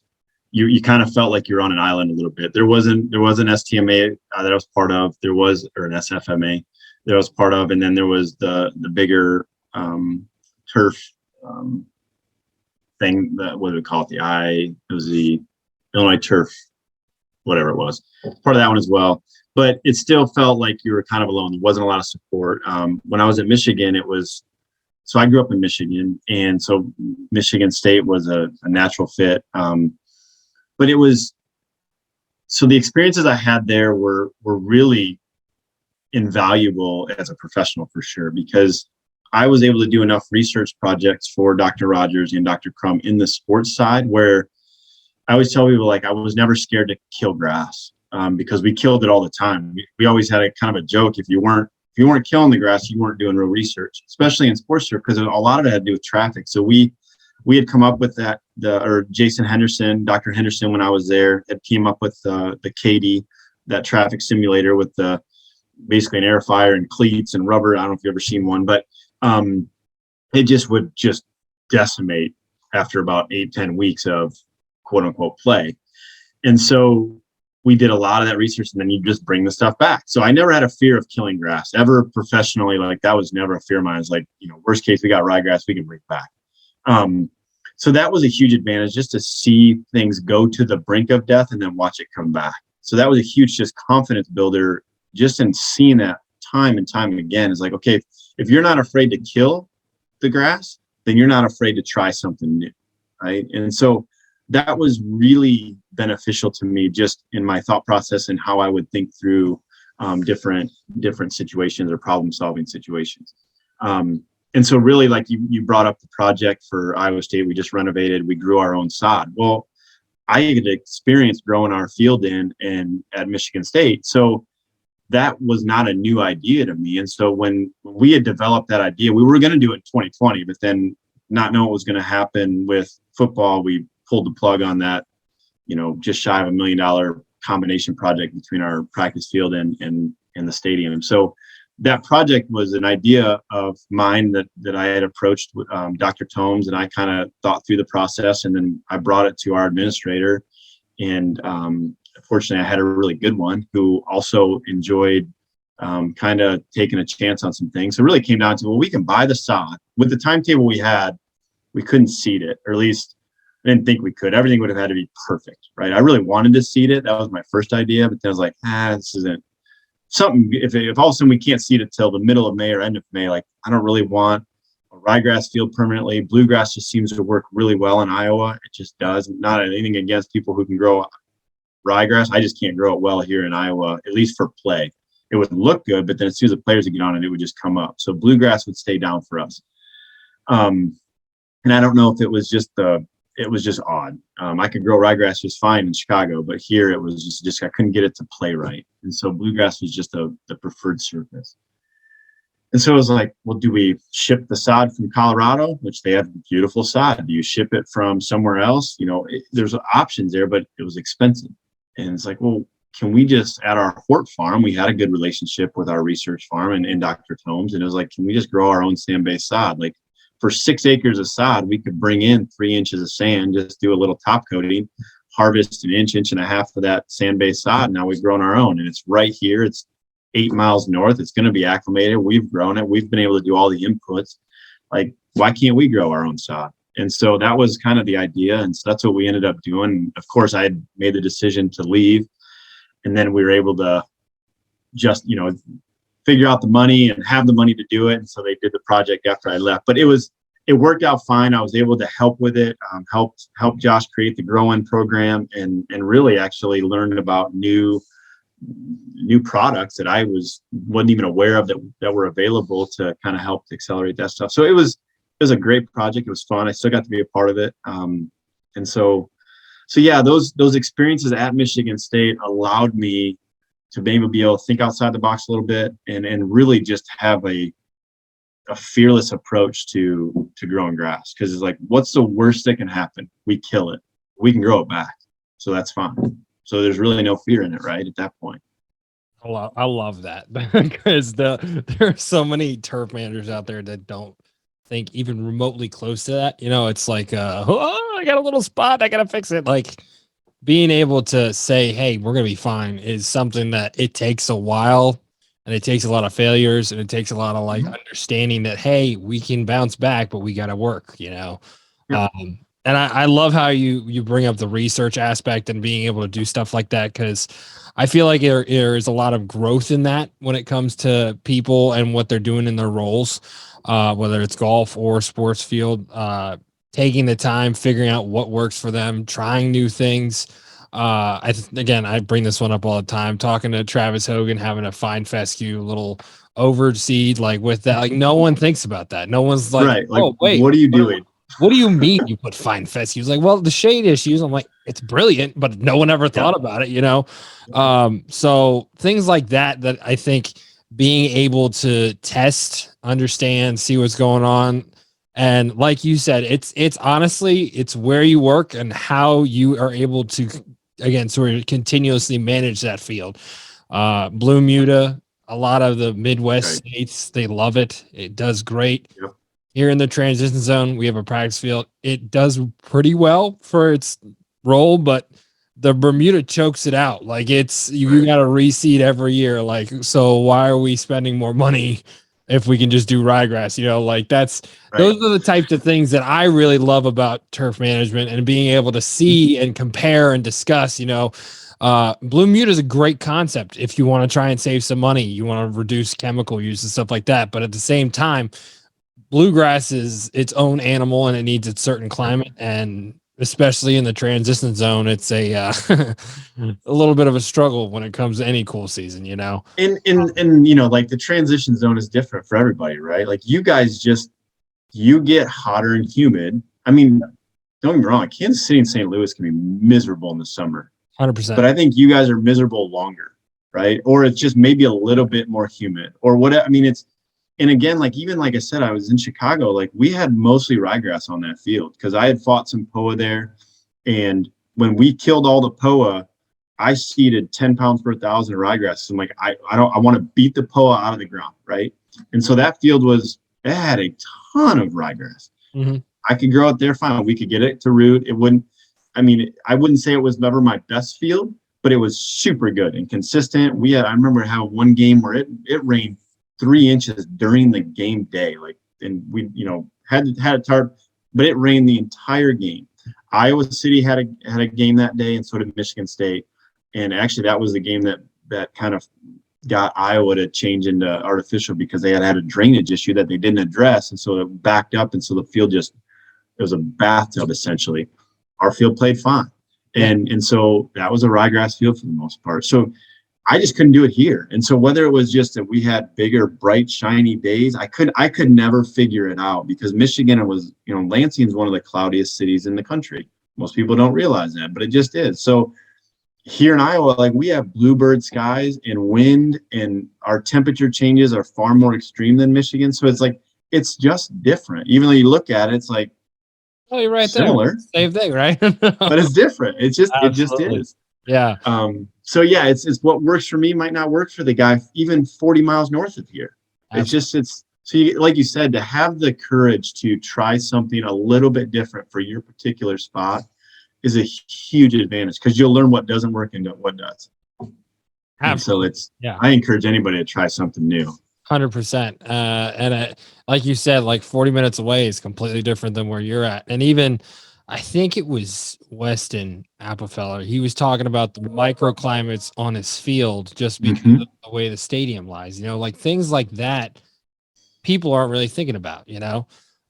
you kind of felt like you're on an island a little bit. There was an STMA that I was part of. There was an SFMA that I was part of, and then there was the bigger turf thing. What do we call it? It was the Illinois Turf, whatever it was. Part of that one as well. But it still felt like you were kind of alone. There wasn't a lot of support. When I was at Michigan, so I grew up in Michigan, and so Michigan State was a natural fit. But so the experiences I had there were really invaluable as a professional for sure, because I was able to do enough research projects for Dr. Rogers and Dr. Crum in the sports side, where I always tell people I was never scared to kill grass, because we killed it all the time. We always had a kind of a joke: if you weren't killing the grass, you weren't doing real research, especially in sports turf, because a lot of it had to do with traffic. So we we had come up with that, or Jason Henderson, Dr. Henderson, when I was there, had came up with the KD, that traffic simulator with the basically an air fire and cleats and rubber. I don't know if you've ever seen one, but it just would just decimate after about 8-10 weeks of quote unquote play. And so we did a lot of that research, and then you just bring the stuff back. So I never had a fear of killing grass ever professionally. Like, that was never a fear of mine. It's like, worst case, we got ryegrass, we can bring it back. So that was a huge advantage, just to see things go to the brink of death and then watch it come back. So that was a huge just confidence builder, just in seeing that time and time again. Is like, okay, if you're not afraid to kill the grass, then you're not afraid to try something new, right? And so that was really beneficial to me, just in my thought process and how I would think through different situations or problem solving situations. And so really, like you brought up the project for Iowa State, we just renovated, we grew our own sod. Well, I had experience growing our field in at Michigan State. So that was not a new idea to me. And so when we had developed that idea, we were going to do it in 2020, but then not knowing what was going to happen with football, we pulled the plug on that, just shy of $1 million combination project between our practice field and the stadium. So that project was an idea of mine that I had approached with Dr. Tomes, and I kind of thought through the process, and then I brought it to our administrator. And fortunately, I had a really good one who also enjoyed kind of taking a chance on some things. So it really came down to, well, we can buy the sod. With the timetable we had, we couldn't seed it, or at least I didn't think we could. Everything would have had to be perfect, right? I really wanted to seed it. That was my first idea, but then I was like, this isn't something. If all of a sudden we can't seed it till the middle of May or end of May, like, I don't really want a ryegrass field permanently. Bluegrass just seems to work really well in Iowa. It just does. Not anything against people who can grow ryegrass. I just can't grow it well here in Iowa, at least for play. It would look good, but then as soon as the players would get on it, it would just come up. So bluegrass would stay down for us. And I don't know if it was just odd. I could grow ryegrass just fine in Chicago, but here it was just I couldn't get it to play right. And so bluegrass was just the preferred surface. And so it was like, well, do we ship the sod from Colorado, which they have beautiful sod? Do you ship it from somewhere else? There's options there, but it was expensive. And it's like, well, can we just, at our Hort farm, we had a good relationship with our research farm and Dr. Tomes. And it was like, can we just grow our own sand-based sod? Like, for 6 acres of sod, we could bring in 3 inches of sand, just do a little top coating, harvest an inch and a half of that sand-based sod. Now we've grown our own, and it's right here. It's 8 miles north. It's going to be acclimated. We've grown it. We've been able to do all the inputs. Like, why can't we grow our own sod? And so that was kind of the idea. And so that's what we ended up doing. Of course, I had made the decision to leave, and then we were able to just, figure out the money and have the money to do it. And so they did the project after I left, but it worked out fine. I was able to help with it, help Josh create the Grow In program, and really actually learn about new products that I wasn't even aware of that were available to kind of help accelerate that stuff. So it was a great project. It was fun. I still got to be a part of it. And so yeah, those experiences at Michigan State allowed me to maybe be able to think outside the box a little bit and really just have a fearless approach to growing grass. Because it's like, what's the worst that can happen? We kill it. We can grow it back. So that's fine. So there's really no fear in it, right, at that point. I love that, because there are so many turf managers out there that don't think even remotely close to that. It's like, I got a little spot, I got to fix it. Like, being able to say, hey, we're going to be fine, is something that it takes a while, and it takes a lot of failures, and it takes a lot of understanding that, hey, we can bounce back, but we got to work, Yep. And I love how you bring up the research aspect and being able to do stuff like that, because I feel like there is a lot of growth in that when it comes to people and what they're doing in their roles, whether it's golf or sports field, taking the time, figuring out what works for them, trying new things. I bring this one up all the time, talking to Travis Hogan, having a fine fescue little overseed, like with that, like no one thinks about that. No one's like, right. Like, oh, wait, what are you doing? What do you mean you put fine fescue? Like, well, the shade issues. I'm like, it's brilliant, but no one ever thought about it, So things like that I think being able to test, understand, see what's going on, And like you said, it's honestly, it's where you work and how you are able to, again, sort of continuously manage that field. Blue Muta, a lot of the Midwest states, they love it. It does great. Yep. Here in the transition zone, we have a practice field. It does pretty well for its role, but the Bermuda chokes it out. Like you got to reseed every year. Like, so why are we spending more money if we can just do ryegrass? Like those are the types of things that I really love about turf management and being able to see and compare and discuss. Blue Mute is a great concept if you want to try and save some money, you want to reduce chemical use and stuff like that. But at the same time, bluegrass is its own animal and it needs its certain climate, and especially in the transition zone, it's a a little bit of a struggle when it comes to any cool season. And like the transition zone is different for everybody, right? Like you guys you get hotter and humid. I mean, don't get me wrong, Kansas City and St. Louis can be miserable in the summer. 100%. But I think you guys are miserable longer, right? Or it's just maybe a little bit more humid or whatever. I mean, and again, even like I said, I was in Chicago, like we had mostly ryegrass on that field because I had fought some POA there. And when we killed all the POA, I seeded 10 pounds per 1,000 of ryegrass. So I'm like, I want to beat the POA out of the ground, right? And so that field it had a ton of ryegrass. Mm-hmm. I could grow it there fine. We could get it to root. I wouldn't say it was never my best field, but it was super good and consistent. I remember having one game where it rained 3 inches during the game day. And we, had a tarp, but it rained the entire game. Iowa City had a game that day, and so did Michigan State. And actually that was the game that kind of got Iowa to change into artificial because they had a drainage issue that they didn't address. And so it backed up. And so the field it was a bathtub essentially. Our field played fine. And so that was a ryegrass field for the most part. So I just couldn't do it here. And so whether it was just that we had bigger, bright, shiny days, I could never figure it out because Michigan Lansing's one of the cloudiest cities in the country. Most people don't realize that, but it just is. So here in Iowa, we have bluebird skies and wind, and our temperature changes are far more extreme than Michigan. So it's just different. Even though you look at it, it's like, oh, you're right similar. There. Same thing, right? But it's different. It just is. Yeah. So yeah, it's what works for me might not work for the guy even 40 miles north of here. Absolutely. So like you said, to have the courage to try something a little bit different for your particular spot is a huge advantage because you'll learn what doesn't work and what does. Absolutely. And so I encourage anybody to try something new. 100%. And like you said, 40 minutes away is completely different than where you're at. And even, I think it was Weston Appenfeller, he was talking about the microclimates on his field just because of the way the stadium lies, things like that people aren't really thinking about,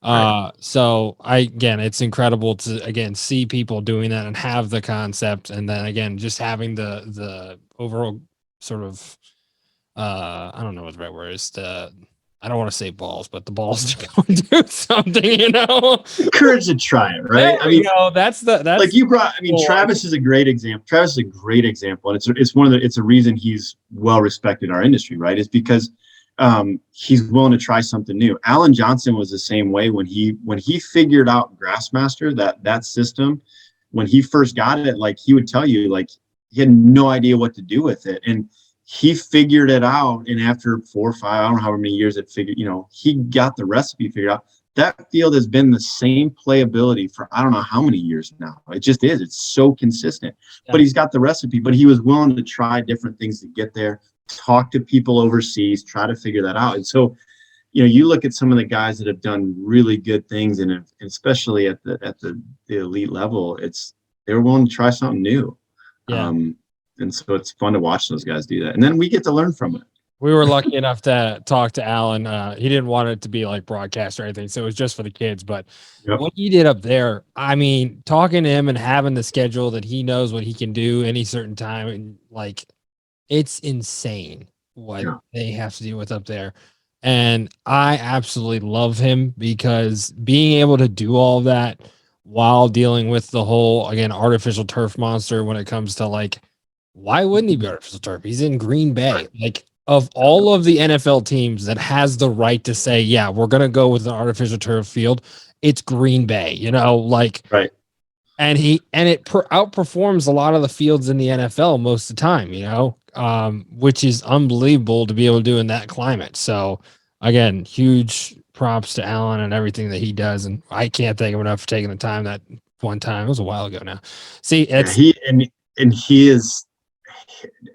Right. So it's incredible to, again, see people doing that and have the concept. And then again, just having the overall sort of, I don't know what the right word is. I don't want to say balls, but the balls to go and do something, Courage to try it, right? That's you brought. Travis is a great example. Travis is a great example, and it's a reason he's well respected in our industry, right? It's because he's willing to try something new. Alan Johnson was the same way when he figured out Grassmaster, that system. When he first got it, he would tell you, he had no idea what to do with it, and he figured it out, and after 4 or 5, I don't know how many years it figured, he got the recipe figured out. That field has been the same playability for I don't know how many years now. It just is. It's so consistent. Yeah. But he's got the recipe, but he was willing to try different things to get there, talk to people overseas, try to figure that out. And so, you look at some of the guys that have done really good things, and especially at the elite level, they're willing to try something new. Yeah. And so it's fun to watch those guys do that. And then we get to learn from it. We were lucky enough to talk to Alan. He didn't want it to be broadcast or anything, so it was just for the kids. But what he did up there, talking to him and having the schedule that he knows what he can do any certain time, and it's insane what they have to deal with up there. And I absolutely love him because being able to do all that while dealing with the whole, again, artificial turf monster when it comes to why wouldn't he be artificial turf? He's in Green Bay. of all of the NFL teams that has the right to say, yeah, we're going to go with an artificial turf field, it's Green Bay, like, Right. and it outperforms a lot of the fields in the NFL most of the time, which is unbelievable to be able to do in that climate. So again, huge props to Allen and everything that he does. And I can't thank him enough for taking the time that one time. It was a while ago now. See, it's he is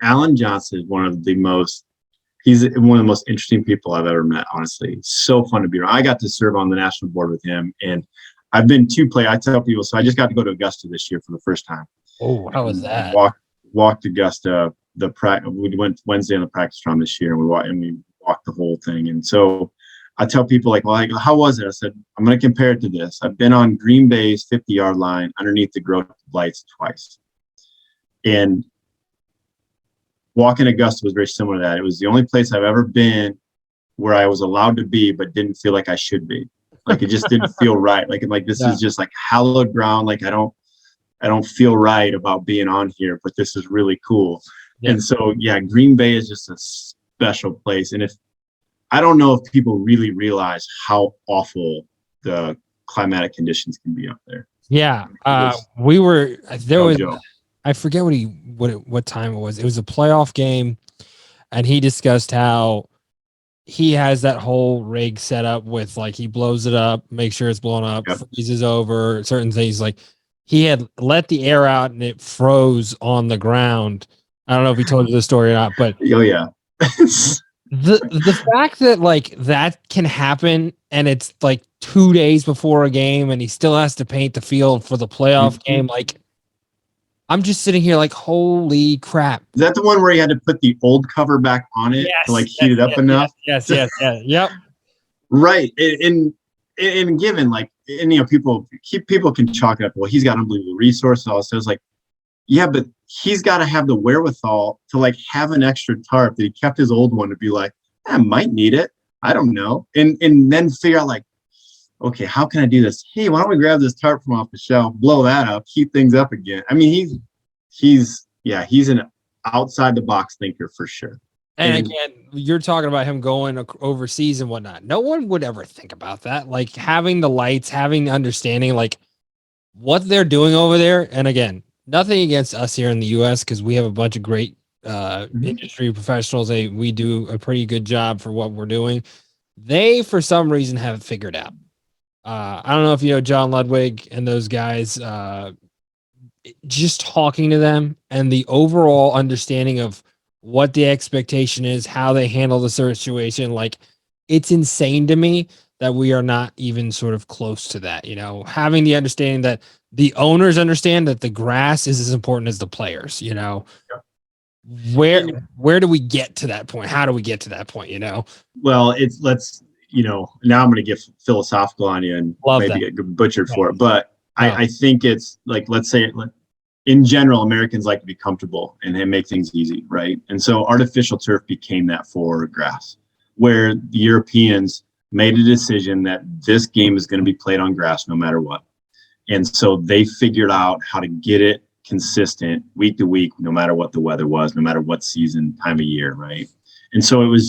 Alan Johnson is he's one of the most interesting people I've ever met, honestly. So fun to be around. I got to serve on the national board with him, and I've been I tell people, so I just got to go to Augusta this year for the first time. Oh, how was that? Walked Augusta. We went Wednesday on the practice round this year, and we walked the whole thing. And so I tell people well, how was it? I said, I'm going to compare it to this. I've been on Green Bay's 50-yard line underneath the growth lights twice. And walking Augusta was very similar to that. It was the only place I've ever been where I was allowed to be, but didn't feel like I should be. Like it just didn't feel right. Like this is just like hallowed ground. Like I don't feel right about being on here, but this is really cool. Yeah. And so, Green Bay is just a special place. And I don't know if people really realize how awful the climatic conditions can be up there. Yeah. I forget what time it was. It was a playoff game, and he discussed how he has that whole rig set up with he blows it up, make sure it's blown up, freezes over certain things. Like he had let the air out and it froze on the ground. I don't know if he told you the story or not, but oh yeah. the fact that that can happen and it's 2 days before a game and he still has to paint the field for the playoff game, I'm just sitting here holy crap. Is that the one where you had to put the old cover back on it to heat it up enough? Yes. Yep. Right. And given people can chalk it up. Well, he's got unbelievable resources. Also, it's but he's got to have the wherewithal to have an extra tarp that he kept his old one to be I might need it. I don't know. And then figure out okay, how can I do this? Hey, why don't we grab this tarp from off the shelf, blow that up, heat things up again? I mean, he's an outside the box thinker for sure. And again, you're talking about him going overseas and whatnot. No one would ever think about that. Having the lights, having the understanding, what they're doing over there. And again, nothing against us here in the U.S. because we have a bunch of great industry professionals. We do a pretty good job for what we're doing. They, for some reason, have it figured out. I don't know if you know John Ludwig and those guys. Just talking to them and the overall understanding of what the expectation is, how they handle the situation, it's insane to me that we are not even sort of close to that. Having the understanding that the owners understand that the grass is as important as the players. Where do we get to that point? How do we get to that point? Well, now I'm going to get philosophical on you and get butchered for it. But I think it's let's say in general, Americans like to be comfortable and they make things easy. Right. And so artificial turf became that for grass, where the Europeans made a decision that this game is going to be played on grass no matter what. And so they figured out how to get it consistent week to week, no matter what the weather was, no matter what season, time of year. Right. And so it was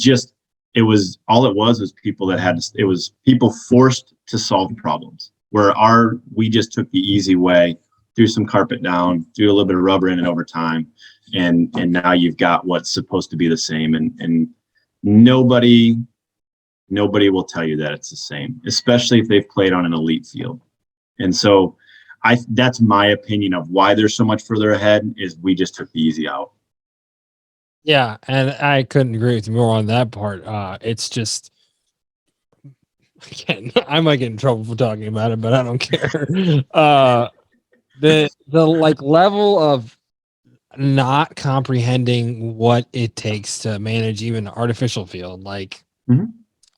people forced to solve problems where we just took the easy way, threw some carpet down, threw a little bit of rubber in it over time. And now you've got what's supposed to be the same. And nobody will tell you that it's the same, especially if they've played on an elite field. And so that's my opinion of why they're so much further ahead is we just took the easy out. Yeah, and I couldn't agree with you more on that part. It's just, again, I might get in trouble for talking about it, but I don't care. The level of not comprehending what it takes to manage even an artificial field. I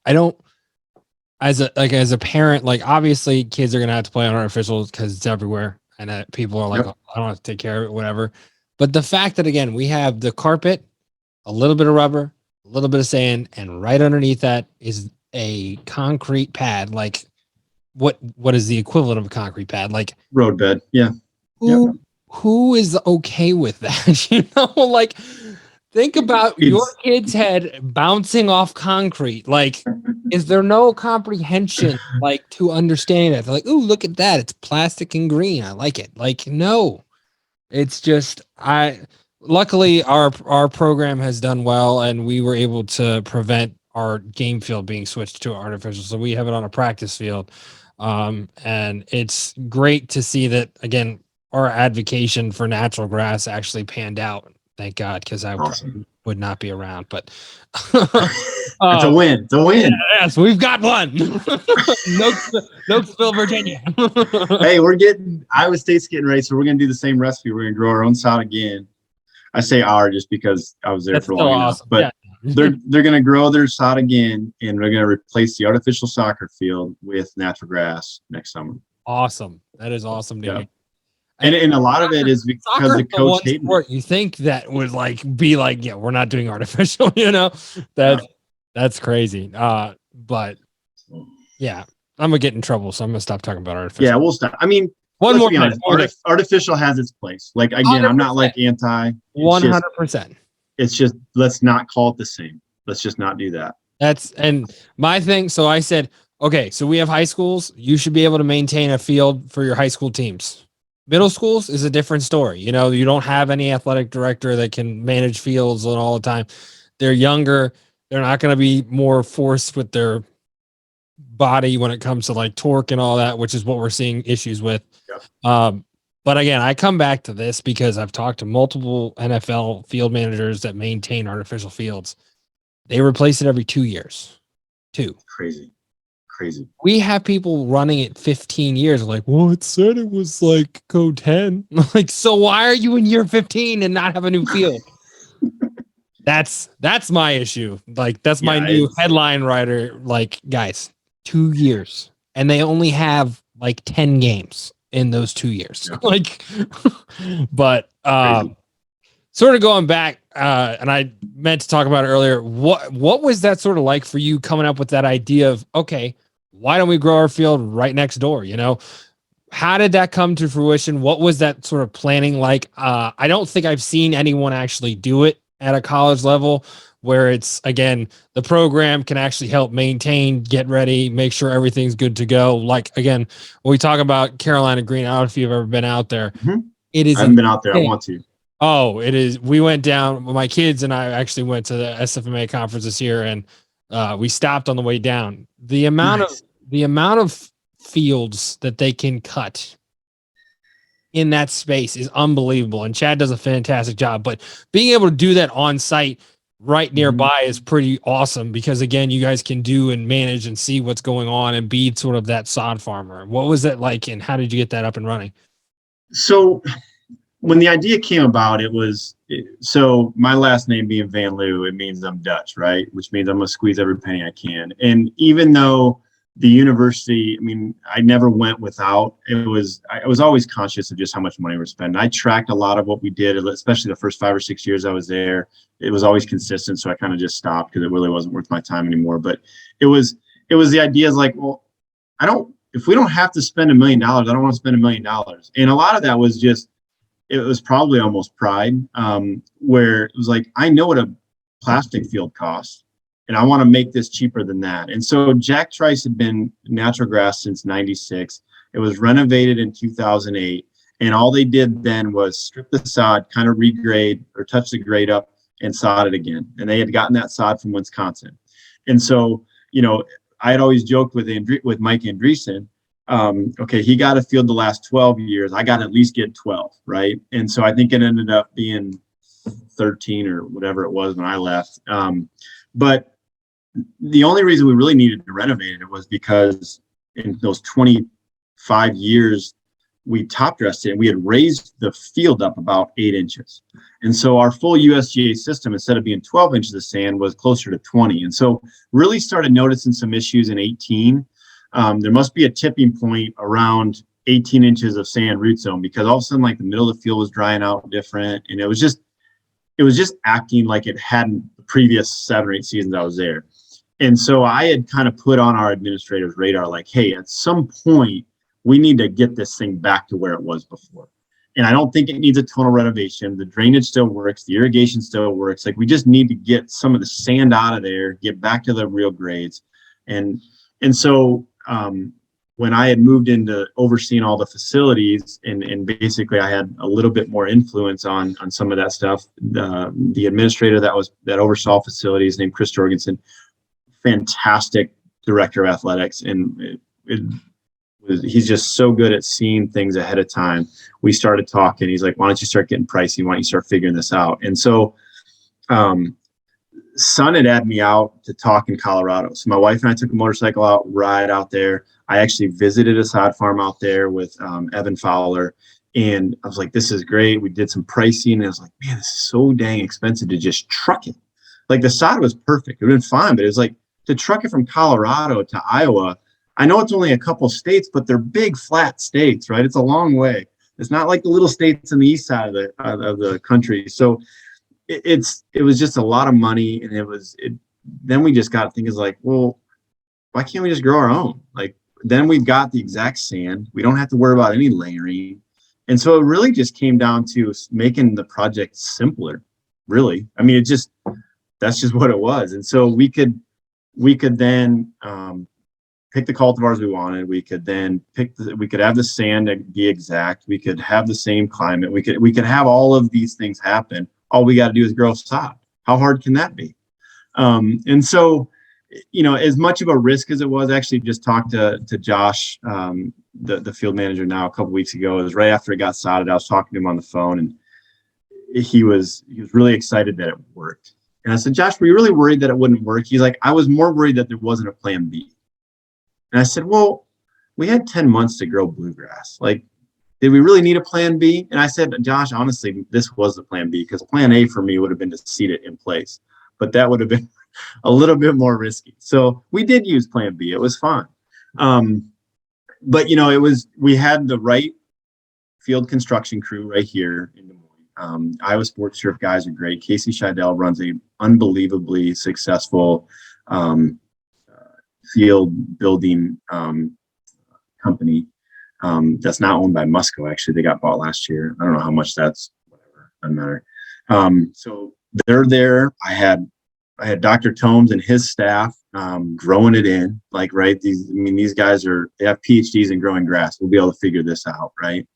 don't, as a parent, obviously kids are gonna have to play on artificials because it's everywhere, and people are I don't have to take care of it, whatever. But the fact that again we have the carpet, a little bit of rubber, a little bit of sand, and right underneath that is a concrete pad. What is the equivalent of a concrete pad? Road bed. Yeah. Who is okay with that? Think about your kid's head bouncing off concrete. Like, is there no comprehension, like, to understand it? They're like, ooh, look at that. It's plastic and green. I like it. Like, no. It's just luckily our program has done well, and we were able to prevent our game field being switched to artificial. So we have it on a practice field. And it's great to see that, again, our advocacy for natural grass actually panned out. Thank God, because I would not be around. But it's a win. It's a win. Yes, we've got one. Nokesville, Virginia. Hey, Iowa State's getting ready, so we're gonna do the same recipe. We're gonna grow our own sod again. I say our just because I was there for long enough. But they're gonna grow their sod again, and we're gonna replace the artificial soccer field with natural grass next summer. Awesome. That is awesome, dude. Yeah. And a lot of it is because the coach hated it. You think that would be like, yeah, we're not doing artificial, that's crazy. But yeah, I'm gonna get in trouble, so I'm gonna stop talking about artificial. Yeah, we'll stop. I mean, one more thing. Artificial has its place. Like, again, 100%. I'm not like anti. 100%. It's just, let's not call it the same. Let's just not do that. And my thing. So I said, okay, so we have high schools. You should be able to maintain a field for your high school teams. Middle schools is a different story. You don't have any athletic director that can manage fields all the time. They're younger. They're not going to be more forced with their body when it comes to like torque and all that, which is what we're seeing issues with. Yep. But again, I come back to this because I've talked to multiple NFL field managers that maintain artificial fields. They replace it every 2 years. Crazy. We have people running it 15 years. Like, well, it said it was like code 10. Like, so why are you in year 15 and not have a new field? That's my issue. Like, that's my new headline writer. Like, guys, 2 years, and they only have like 10 games in those 2 years. Yeah. Like, but sort of going back, and I meant to talk about it earlier. What was that sort of like for you coming up with that idea of, okay, why don't we grow our field right next door? How did that come to fruition? What was that sort of planning like? I don't think I've seen anyone actually do it at a college level where it's, again, the program can actually help maintain, get ready, make sure everything's good to go. Like, again, when we talk about Carolina Green, I don't know if you've ever been out there. Mm-hmm. It is. I haven't been out there. I want to. Oh, it is. We went down, my kids and I actually went to the SFMA conference this year, and we stopped on the way down. The amount of fields that they can cut in that space is unbelievable. And Chad does a fantastic job, but being able to do that on site right nearby is pretty awesome because, again, you guys can do and manage and see what's going on and be sort of that sod farmer. What was that like, and how did you get that up and running? So when the idea came about, so my last name being VanLoo, it means I'm Dutch, right? Which means I'm going to squeeze every penny I can. And even though the university, I mean, I never went without, I was always conscious of just how much money we're spending. I tracked a lot of what we did, especially the first 5 or 6 years I was there. It was always consistent. So I kind of just stopped because it really wasn't worth my time anymore. But it was the idea is like, well, if we don't have to spend $1 million, I don't want to spend $1 million. And a lot of that was just, it was probably almost pride, where it was like, I know what a plastic field costs, and I want to make this cheaper than that. And so Jack Trice had been natural grass since 96. It was renovated in 2008. And all they did then was strip the sod, kind of regrade or touch the grade up and sod it again. And they had gotten that sod from Wisconsin. And so, I had always joked with Mike Andreessen, okay, he got a field the last 12 years. I got to at least get 12, right? And so I think it ended up being 13 or whatever it was when I left. But the only reason we really needed to renovate it was because in those 25 years, we top dressed it and we had raised the field up about 8 inches. And so our full USGA system, instead of being 12 inches of sand, was closer to 20. And so really started noticing some issues in 18. There must be a tipping point around 18 inches of sand root zone, because all of a sudden, like, the middle of the field was drying out different. And it was just acting like it hadn't the previous 7 or 8 seasons I was there. And so I had kind of put on our administrator's radar, like, hey, at some point we need to get this thing back to where it was before. and I don't think it needs a total renovation. The drainage still works. The irrigation still works. Like, we just need to get some of the sand out of there, get back to the real grades. And so when I had moved into overseeing all the facilities, and basically I had a little bit more influence on some of that stuff, the administrator that oversaw facilities, named Chris Jorgensen, fantastic director of athletics, and he's just so good at seeing things ahead of time. We started talking. He's like, why don't you start getting pricing? Why don't you start figuring this out? And so Son had had me out to talk in Colorado. So my wife and I took a motorcycle ride out there. I actually visited a sod farm out there with Evan Fowler. And I was like, this is great. We did some pricing. And I was like, man, this is so dang expensive to just truck it. Like, the sod was perfect. It would have been fine, but it was like, to truck it from Colorado to Iowa, I know it's only a couple states, but they're big, flat states, right? It's a long way. It's not like the little states in the east side of the country. So it was just a lot of money. And then we just got thinking, like, well, why can't we just grow our own? Like, then we've got the exact sand. We don't have to worry about any layering. And so it really just came down to making the project simpler, really. I mean, that's just what it was. And so we could then pick the cultivars we wanted. We could then we could have the sand be exact. We could have the same climate. We could have all of these things happen. All we got to do is grow sod. How hard can that be? And so, as much of a risk as it was, I actually just talked to Josh, the field manager now, a couple weeks ago. It was right after it got sodded. I was talking to him on the phone, and he was really excited that it worked. And I said, Josh, were you really worried that it wouldn't work? He's like, I was more worried that there wasn't a plan B. And I said, well, we had 10 months to grow bluegrass. Like, did we really need a plan B? And I said, Josh, honestly, this was the plan B, because plan A for me would have been to seed it in place, but that would have been a little bit more risky. So we did use plan B. It was fine. But we had the right field construction crew right here in Des Moines. Iowa Sports Turf guys are great. Casey Scheidel runs a unbelievably successful field building company that's now owned by Musco. Actually, they got bought last year. I don't know how much that's, whatever, doesn't matter. So they're there. I had Dr. Tomes and his staff growing it in, like, right. These guys they have PhDs in growing grass. We'll be able to figure this out, right?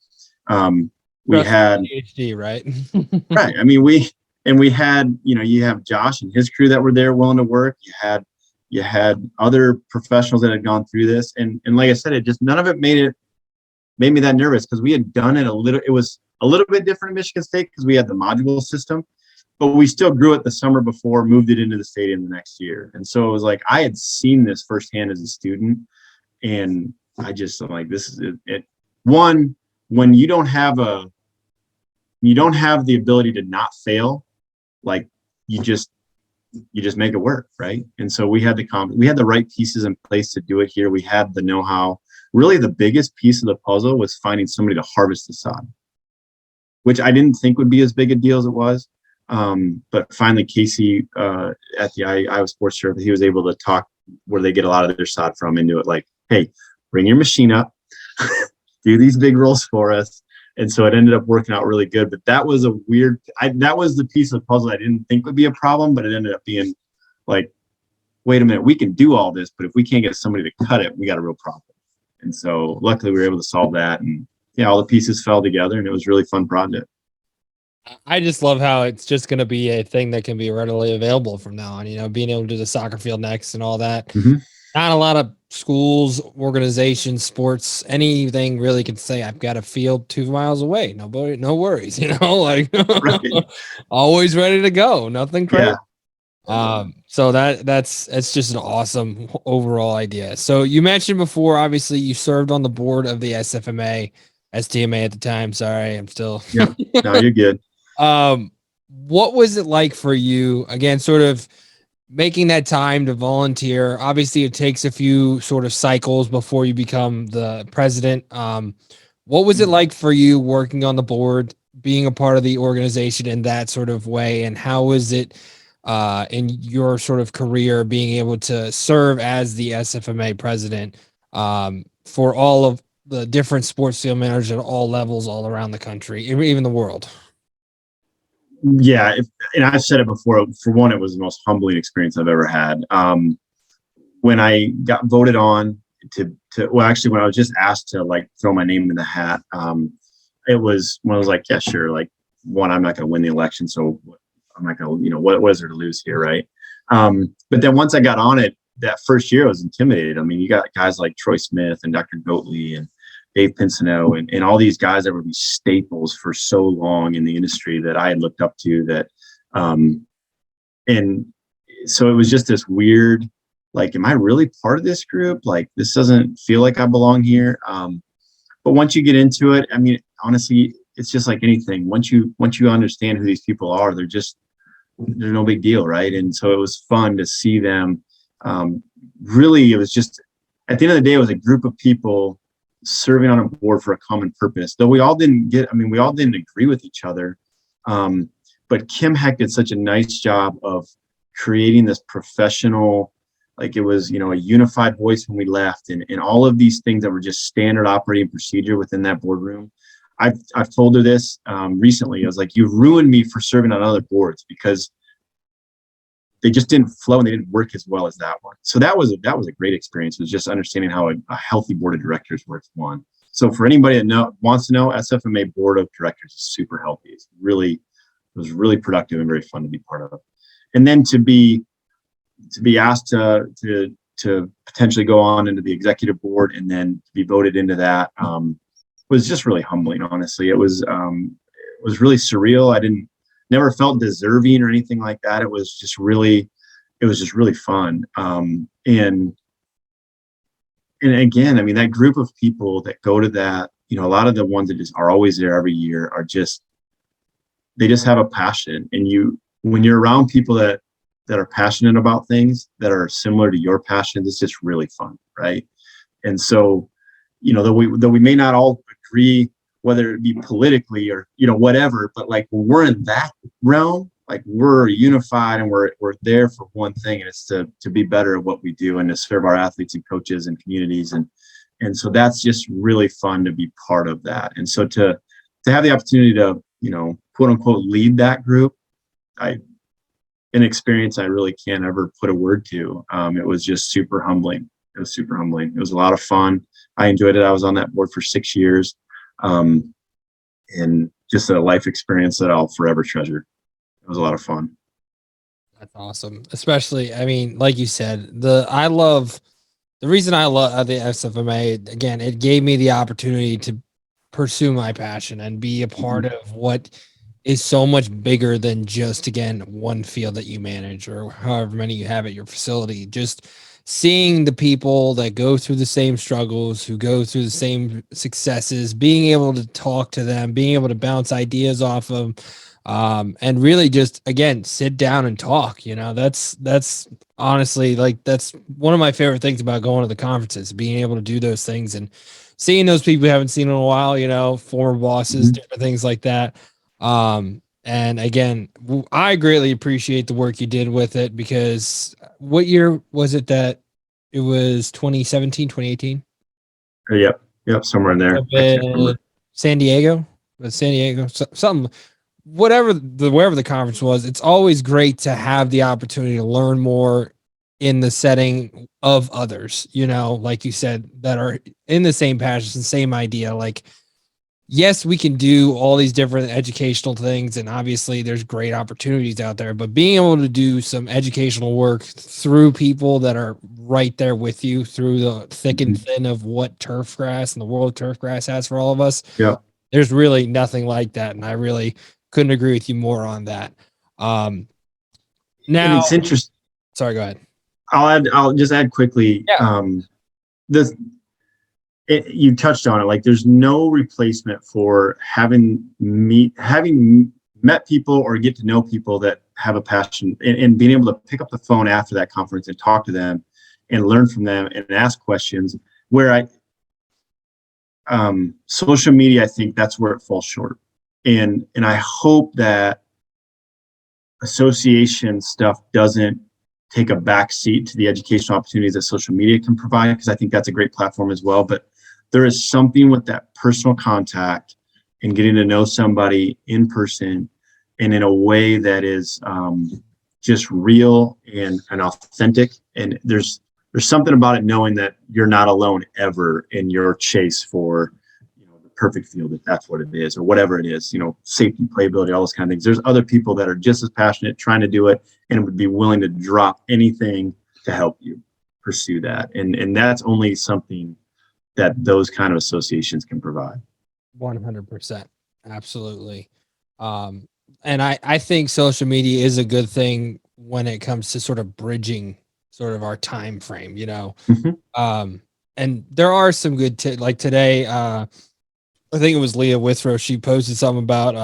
We had PhD, right? right. I mean, we had, you have Josh and his crew that were there willing to work. You had other professionals that had gone through this, and like I said, none of it made me that nervous, because we had done it it was a little bit different in Michigan State because we had the module system, but we still grew it the summer before, moved it into the stadium the next year. And so it was like, I had seen this firsthand as a student, and I'm like, this is it. One, when you don't have the ability to not fail, like, you just make it work, right? And so we had the right pieces in place to do it here. We had the know-how. Really, the biggest piece of the puzzle was finding somebody to harvest the sod, which I didn't think would be as big a deal as it was. But finally, Casey at the Iowa Sports Turf, he was able to talk where they get a lot of their sod from into it. Like, hey, bring your machine up, do these big rolls for us. And so it ended up working out really good. But that was that was the piece of the puzzle I didn't think would be a problem, but it ended up being like, wait a minute, we can do all this, but if we can't get somebody to cut it, we got a real problem. And so luckily we were able to solve that. And yeah, all the pieces fell together, and it was a really fun project. I just love how it's just going to be a thing that can be readily available from now on, being able to do the soccer field next and all that. Mm-hmm. Not a lot of schools, organizations, sports, anything really can say, I've got a field 2 miles away. Nobody, no worries, like Right. always ready to go. Nothing crazy. Yeah. So that's just an awesome overall idea. So you mentioned before, obviously you served on the board of the SFMA, STMA at the time. Sorry, I'm still. Yeah. No, you're good. What was it like for you, again, sort of making that time to volunteer? Obviously it takes a few sort of cycles before you become the president. What was it like for you working on the board, being a part of the organization in that sort of way? And how was it in your sort of career being able to serve as the SFMA president for all of the different sports field managers at all levels, all around the country, even the world. Yeah, and I've said it before. For one, it was the most humbling experience I've ever had. When I got voted on well, actually, when I was just asked to like throw my name in the hat, it was when I was like, yeah, sure. Like, one, I'm not going to win the election, so I'm not going to, what is there to lose here, right? But then once I got on it, that first year I was intimidated. I mean, you got guys like Troy Smith and Dr. Goatley and Dave Pinsino and all these guys that were these staples for so long in the industry that I had looked up to. That, and so it was just this weird, like, am I really part of this group? Like, this doesn't feel like I belong here. But once you get into it, I mean, honestly, it's just like anything. Once you understand who these people are, they're no big deal, right? And so it was fun to see them. Really, it was just, at the end of the day, it was a group of people serving on a board for a common purpose. Though we all didn't agree with each other. But Kim Heck did such a nice job of creating this professional, like, it was, a unified voice when we left, and all of these things that were just standard operating procedure within that boardroom. I've told her this recently. I was like, you've ruined me for serving on other boards, because they just didn't flow and they didn't work as well as that one. So that was a great experience. It was just understanding how a healthy board of directors works. One. So for anybody that wants to know, SFMA board of directors is super healthy. It was really productive and very fun to be part of. And then to be asked to potentially go on into the executive board and then to be voted into that was just really humbling. Honestly, it was really surreal. I never felt deserving or anything like that. It was just really fun. And again, I mean, that group of people that go to that, a lot of the ones that just are always there every year they just have a passion. And when you're around people that are passionate about things that are similar to your passion, it's just really fun, right? And so, though we may not all agree, whether it be politically or whatever, but like, when we're in that realm, like, we're unified and we're there for one thing, and it's to be better at what we do and to serve our athletes and coaches and communities, and so that's just really fun to be part of that. And so to have the opportunity to quote unquote lead that group, an experience I really can't ever put a word to. It was just super humbling. It was super humbling. It was a lot of fun. I enjoyed it. I was on that board for 6 years. And just a life experience that I'll forever treasure. It was a lot of fun. That's awesome. Especially, I mean, like you said, the reason I love the SFMA, again, it gave me the opportunity to pursue my passion and be a part of what is so much bigger than just, again, one field that you manage or however many you have at your facility. Just seeing the people that go through the same struggles, who go through the same successes, being able to talk to them, being able to bounce ideas off of them, and really just, again, sit down and talk. That's honestly, like, that's one of my favorite things about going to the conferences, being able to do those things and seeing those people you haven't seen in a while, former bosses, different things like that. And again, I greatly appreciate the work you did with it, because what year was it that it was 2017, 2018? Yep. Somewhere in there. I can't remember. San Diego, something, wherever the conference was. It's always great to have the opportunity to learn more in the setting of others, like you said, that are in the same passion, same idea. Like, yes, we can do all these different educational things, and obviously there's great opportunities out there, but being able to do some educational work through people that are right there with you through the thick and thin of what turfgrass and the world of turfgrass has for all of us. Yeah. There's really nothing like that. And I really couldn't agree with you more on that. Now, and it's interesting. Sorry, go ahead. I'll just add quickly. Yeah. You touched on it. Like, there's no replacement for having met people or get to know people that have a passion, and being able to pick up the phone after that conference and talk to them and learn from them and ask questions. Where social media, I think that's where it falls short. And I hope that association stuff doesn't take a back seat to the educational opportunities that social media can provide, because I think that's a great platform as well. But there is something with that personal contact and getting to know somebody in person and in a way that is just real and authentic. And there's something about it, knowing that you're not alone ever in your chase for, the perfect field, if that's what it is, or whatever it is, safety, playability, all those kind of things. There's other people that are just as passionate trying to do it and would be willing to drop anything to help you pursue that. And that's only something that those kind of associations can provide. 100%. Absolutely. And I think social media is a good thing when it comes to sort of bridging sort of our time frame, and there are some good, like today, I think it was Leah Withrow. She posted something about,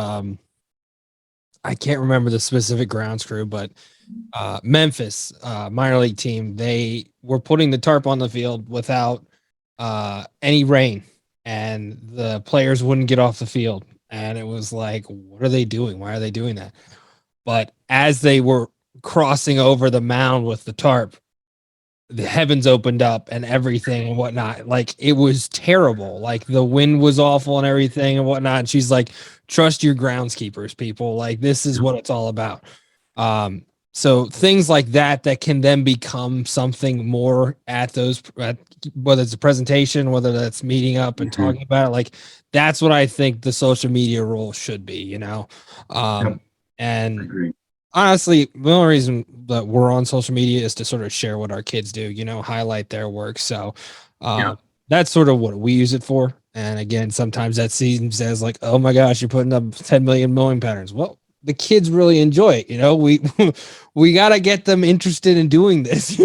I can't remember the specific grounds crew, but Memphis minor league team, they were putting the tarp on the field without any rain, and the players wouldn't get off the field. And it was like, what are they doing? Why are they doing that? But as they were crossing over the mound with the tarp, the heavens opened up and everything and whatnot. Like, it was terrible. Like, the wind was awful and everything and whatnot. And she's like, trust your groundskeepers, people. Like, this is what it's all about. So things like that can then become something more at those, whether it's a presentation, whether that's meeting up and talking about it, like, that's what I think the social media role should be, and honestly, the only reason that we're on social media is to sort of share what our kids do, highlight their work. So that's sort of what we use it for. And again, sometimes that seems as like, oh my gosh, you're putting up 10 million mowing patterns. Well, the kids really enjoy it. We got to get them interested in doing this,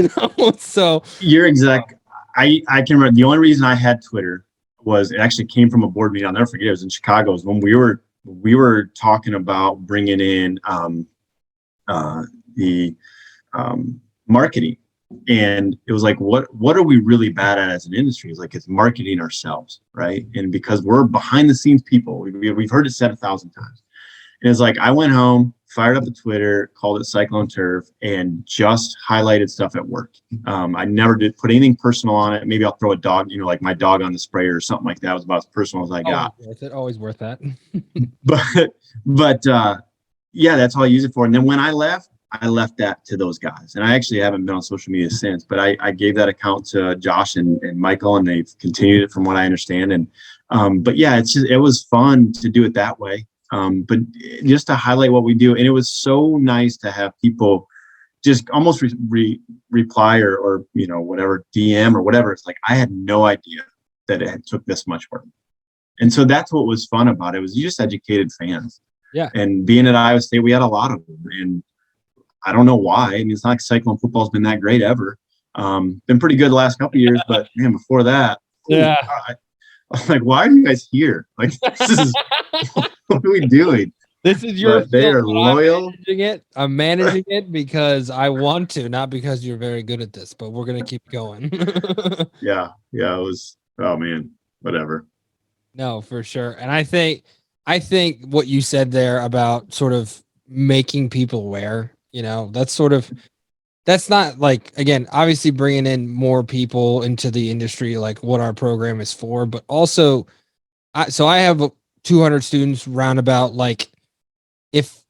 So you're exact. I can remember the only reason I had Twitter was it actually came from a board meeting. I'll never forget. It was in Chicago. It was when we were talking about bringing in the marketing, and it was like, what are we really bad at as an industry? It's like, it's marketing ourselves, right? And because we're behind the scenes people, we've heard it said 1,000 times. And it's like, I went home, fired up the Twitter, called it Cyclone Turf, and just highlighted stuff at work. I never did put anything personal on it. Maybe I'll throw a dog, like my dog on the sprayer or something like that. It was about as personal as I got. Always worth that. but yeah, that's all I use it for. And then when I left that to those guys. And I actually haven't been on social media since, but I gave that account to Josh and Michael, and they've continued it from what I understand. And but yeah, it was fun to do it that way. But just to highlight what we do. And it was so nice to have people just almost reply or whatever, DM or whatever. It's like, I had no idea that it took this much work. And so that's what was fun about it, was you just educated fans. Yeah. And being at Iowa State, we had a lot of them. And I don't know why. I mean, it's not like Cyclone football's been that great ever. Been pretty good the last couple of years, but man, before that, yeah. I'm like, why are you guys here? Like, this is what are we doing? This is your. They are loyal. I'm managing it because I want to, not because you're very good at this. But we're gonna keep going. Yeah. It was. Oh man, whatever. No, for sure. And I think what you said there about sort of making people aware, that's not like, again, obviously bringing in more people into the industry, like what our program is for, but also, I have 200 students roundabout. Like,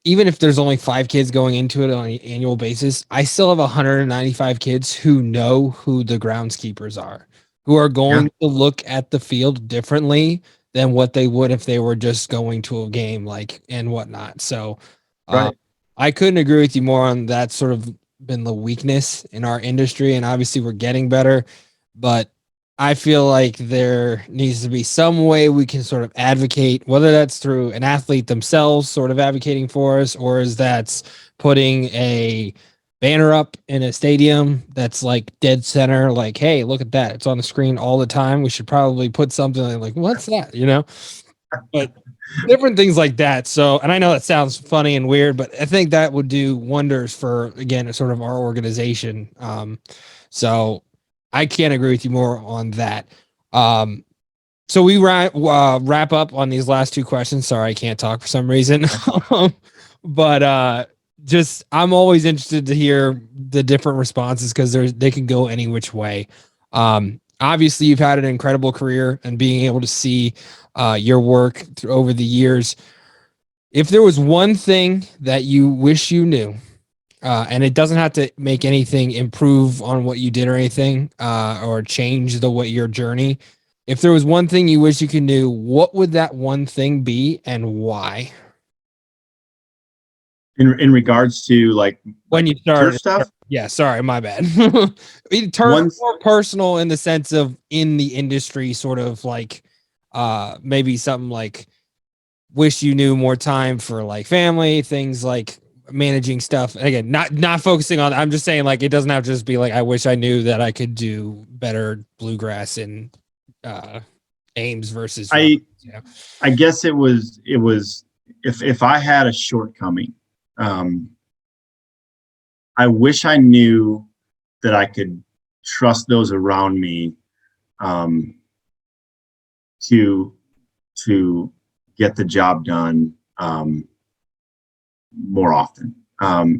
even if there's only 5 kids going into it on an annual basis, I still have 195 kids who know who the groundskeepers are, who are going to look at the field differently than what they would if they were just going to a game, like, and whatnot. So I couldn't agree with you more on that. Sort of been the weakness in our industry, and obviously we're getting better, but I feel like there needs to be some way we can sort of advocate, whether that's through an athlete themselves sort of advocating for us, or is that's putting a banner up in a stadium that's like dead center, like, hey, look at that, it's on the screen all the time. We should probably put something like, what's that, but different things like that. So, and I know that sounds funny and weird, but I think that would do wonders for, again, sort of our organization. So I can't agree with you more on that. So we wrap up on these last 2 questions. Sorry, I can't talk for some reason. But just, I'm always interested to hear the different responses, because they can go any which way. obviously you've had an incredible career, and being able to see your work over the years. If there was one thing that you wish you knew, and it doesn't have to make anything improve on what you did or anything, or change what your journey. If there was one thing you wish you could knew, what would that one thing be and why? In regards to When you turf started, stuff, yeah, sorry, my bad. Turn one more personal in the sense of in the industry, sort of like maybe something like wish you knew more time for like family, things like managing stuff. Again, not focusing on, I'm just saying, like, it doesn't have to just be like, I wish I knew that I could do better bluegrass in uh Ames versus I Rollins, you know? I guess it was if I had a shortcoming, um, I wish I knew that I could trust those around me, um, to to get the job done, more often.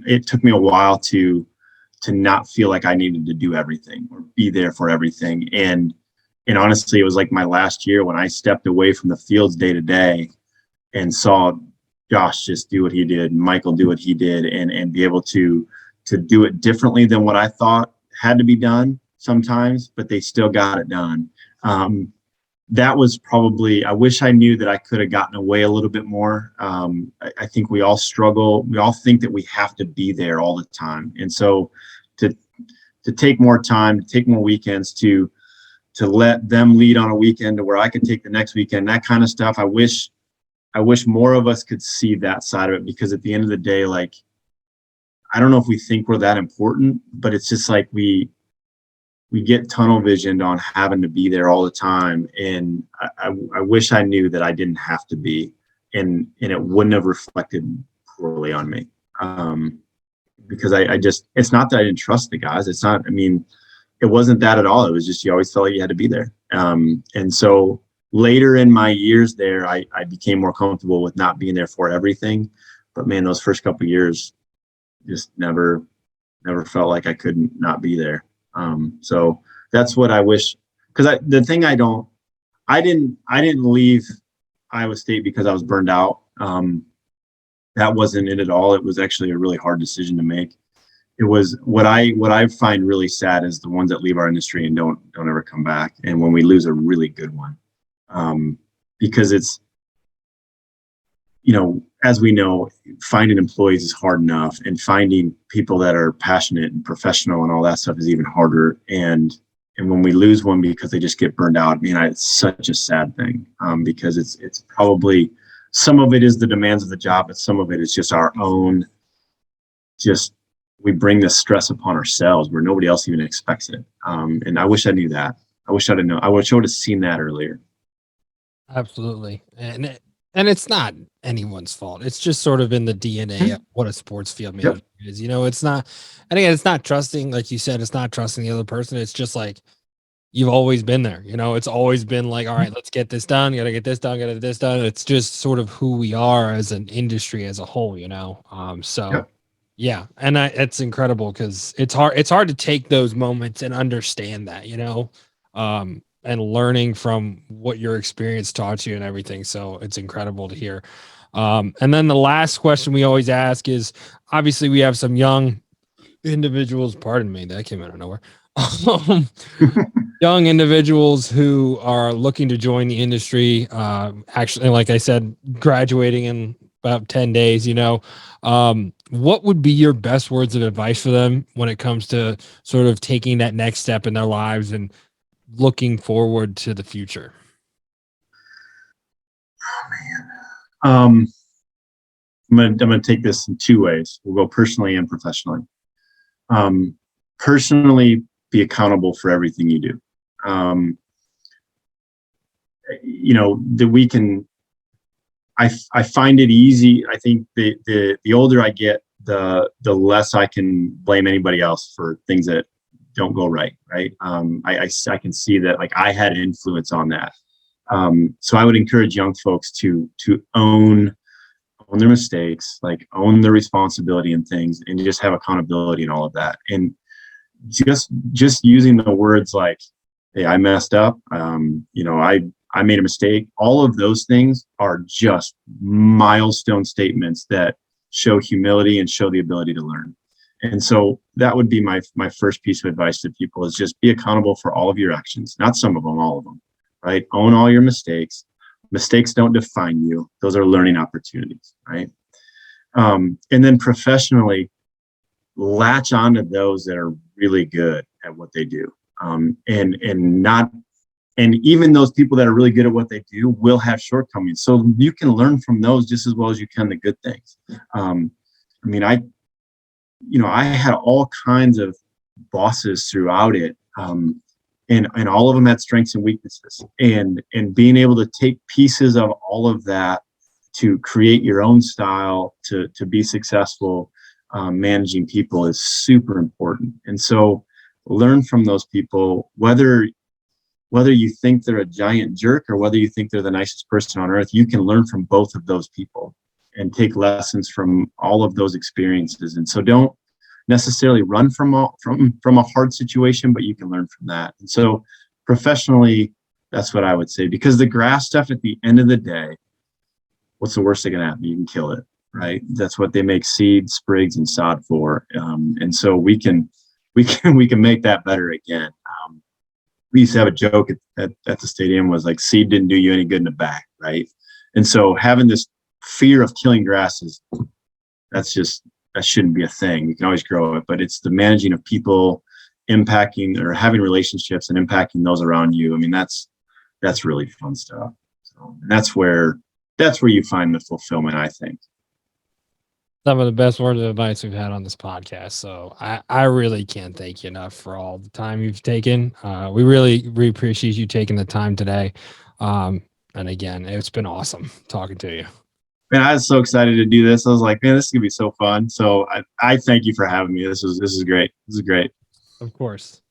It took me a while to not feel like I needed to do everything or be there for everything. And honestly, it was like my last year when I stepped away from the fields day to day and saw Josh just do what he did, Michael do what he did, and be able to do it differently than what I thought had to be done sometimes, but they still got it done. That was probably, I wish I knew that I could have gotten away a little bit more. I think we all struggle. We all think that we have to be there all the time. And so to take more time, to take more weekends, to let them lead on a weekend to where I could take the next weekend, that kind of stuff. I wish more of us could see that side of it, because at the end of the day, like, I don't know if we think we're that important, but it's just like we get tunnel visioned on having to be there all the time. And I wish I knew that I didn't have to be, and it wouldn't have reflected poorly on me. Because I just, it's not that I didn't trust the guys. It's not, I mean, it wasn't that at all. It was just, you always felt like you had to be there. And so later in my years there, I became more comfortable with not being there for everything. But man, those first couple of years just never felt like I couldn't not be there. So that's what I wish, because I didn't leave Iowa State because I was burned out. That wasn't it at all. It was actually a really hard decision to make. It was what I find really sad is the ones that leave our industry and don't ever come back. And when we lose a really good one, because it's, as we know, finding employees is hard enough, and finding people that are passionate and professional and all that stuff is even harder. And when we lose one because they just get burned out, it's such a sad thing, because it's probably, some of it is the demands of the job, but some of it is just our own, we bring this stress upon ourselves where nobody else even expects it. And I wish I knew that. I wish I would have seen that earlier. Absolutely. And it's not anyone's fault. It's just sort of in the DNA of what a sports field manager is. It's not, and again, it's not trusting, like you said, it's not trusting the other person. It's just like, you've always been there. It's always been like, all right, let's get this done. Gotta get this done. Gotta get this done. It's just sort of who we are as an industry as a whole, So yeah. And it's incredible because it's hard to take those moments and understand that, and learning from what your experience taught you and everything. So it's incredible to hear. And then the last question we always ask is, obviously we have some young individuals, pardon me, that came out of nowhere. Young individuals who are looking to join the industry, actually, like I said, graduating in about 10 days, what would be your best words of advice for them when it comes to sort of taking that next step in their lives and looking forward to the future? I'm gonna take this in two ways. We'll go personally and professionally. Personally, be accountable for everything you do. That we can. I find it easy. I think the older I get, the less I can blame anybody else for things that don't go right. Right. I can see that, like, I had influence on that. So I would encourage young folks to own their mistakes, like own their responsibility in things, and just have accountability and all of that. And just using the words like, hey, I messed up. I made a mistake. All of those things are just milestone statements that show humility and show the ability to learn. And so that would be my first piece of advice to people, is just be accountable for all of your actions, not some of them, all of them, right? Own all your mistakes. Mistakes don't define you. Those are learning opportunities, right? And then professionally, latch onto those that are really good at what they do. And even those people that are really good at what they do will have shortcomings. So you can learn from those just as well as you can the good things. I had all kinds of bosses throughout it. And all of them had strengths and weaknesses, and being able to take pieces of all of that to create your own style to be successful managing people is super important. And so learn from those people, whether you think they're a giant jerk or whether you think they're the nicest person on earth. You can learn from both of those people and take lessons from all of those experiences. And so don't necessarily run from a hard situation, but you can learn from that. And so professionally, that's what I would say, because the grass stuff, at the end of the day, what's the worst that can happen? You can kill it, right? That's what they make seed, sprigs, and sod for. And so we can make that better again. We used to have a joke at the stadium, was like, seed didn't do you any good in the back, right? And so having this fear of killing grasses, that shouldn't be a thing. You can always grow it, but it's the managing of people, impacting or having relationships and impacting those around you. I mean, that's really fun stuff. So that's where you find the fulfillment, I think. Some of the best words of advice we've had on this podcast. So I really can't thank you enough for all the time you've taken. We really appreciate you taking the time today. And again, it's been awesome talking to you. Man, I was so excited to do this. I was like, man, this is gonna be so fun. So I thank you for having me. This is great. This is great. Of course.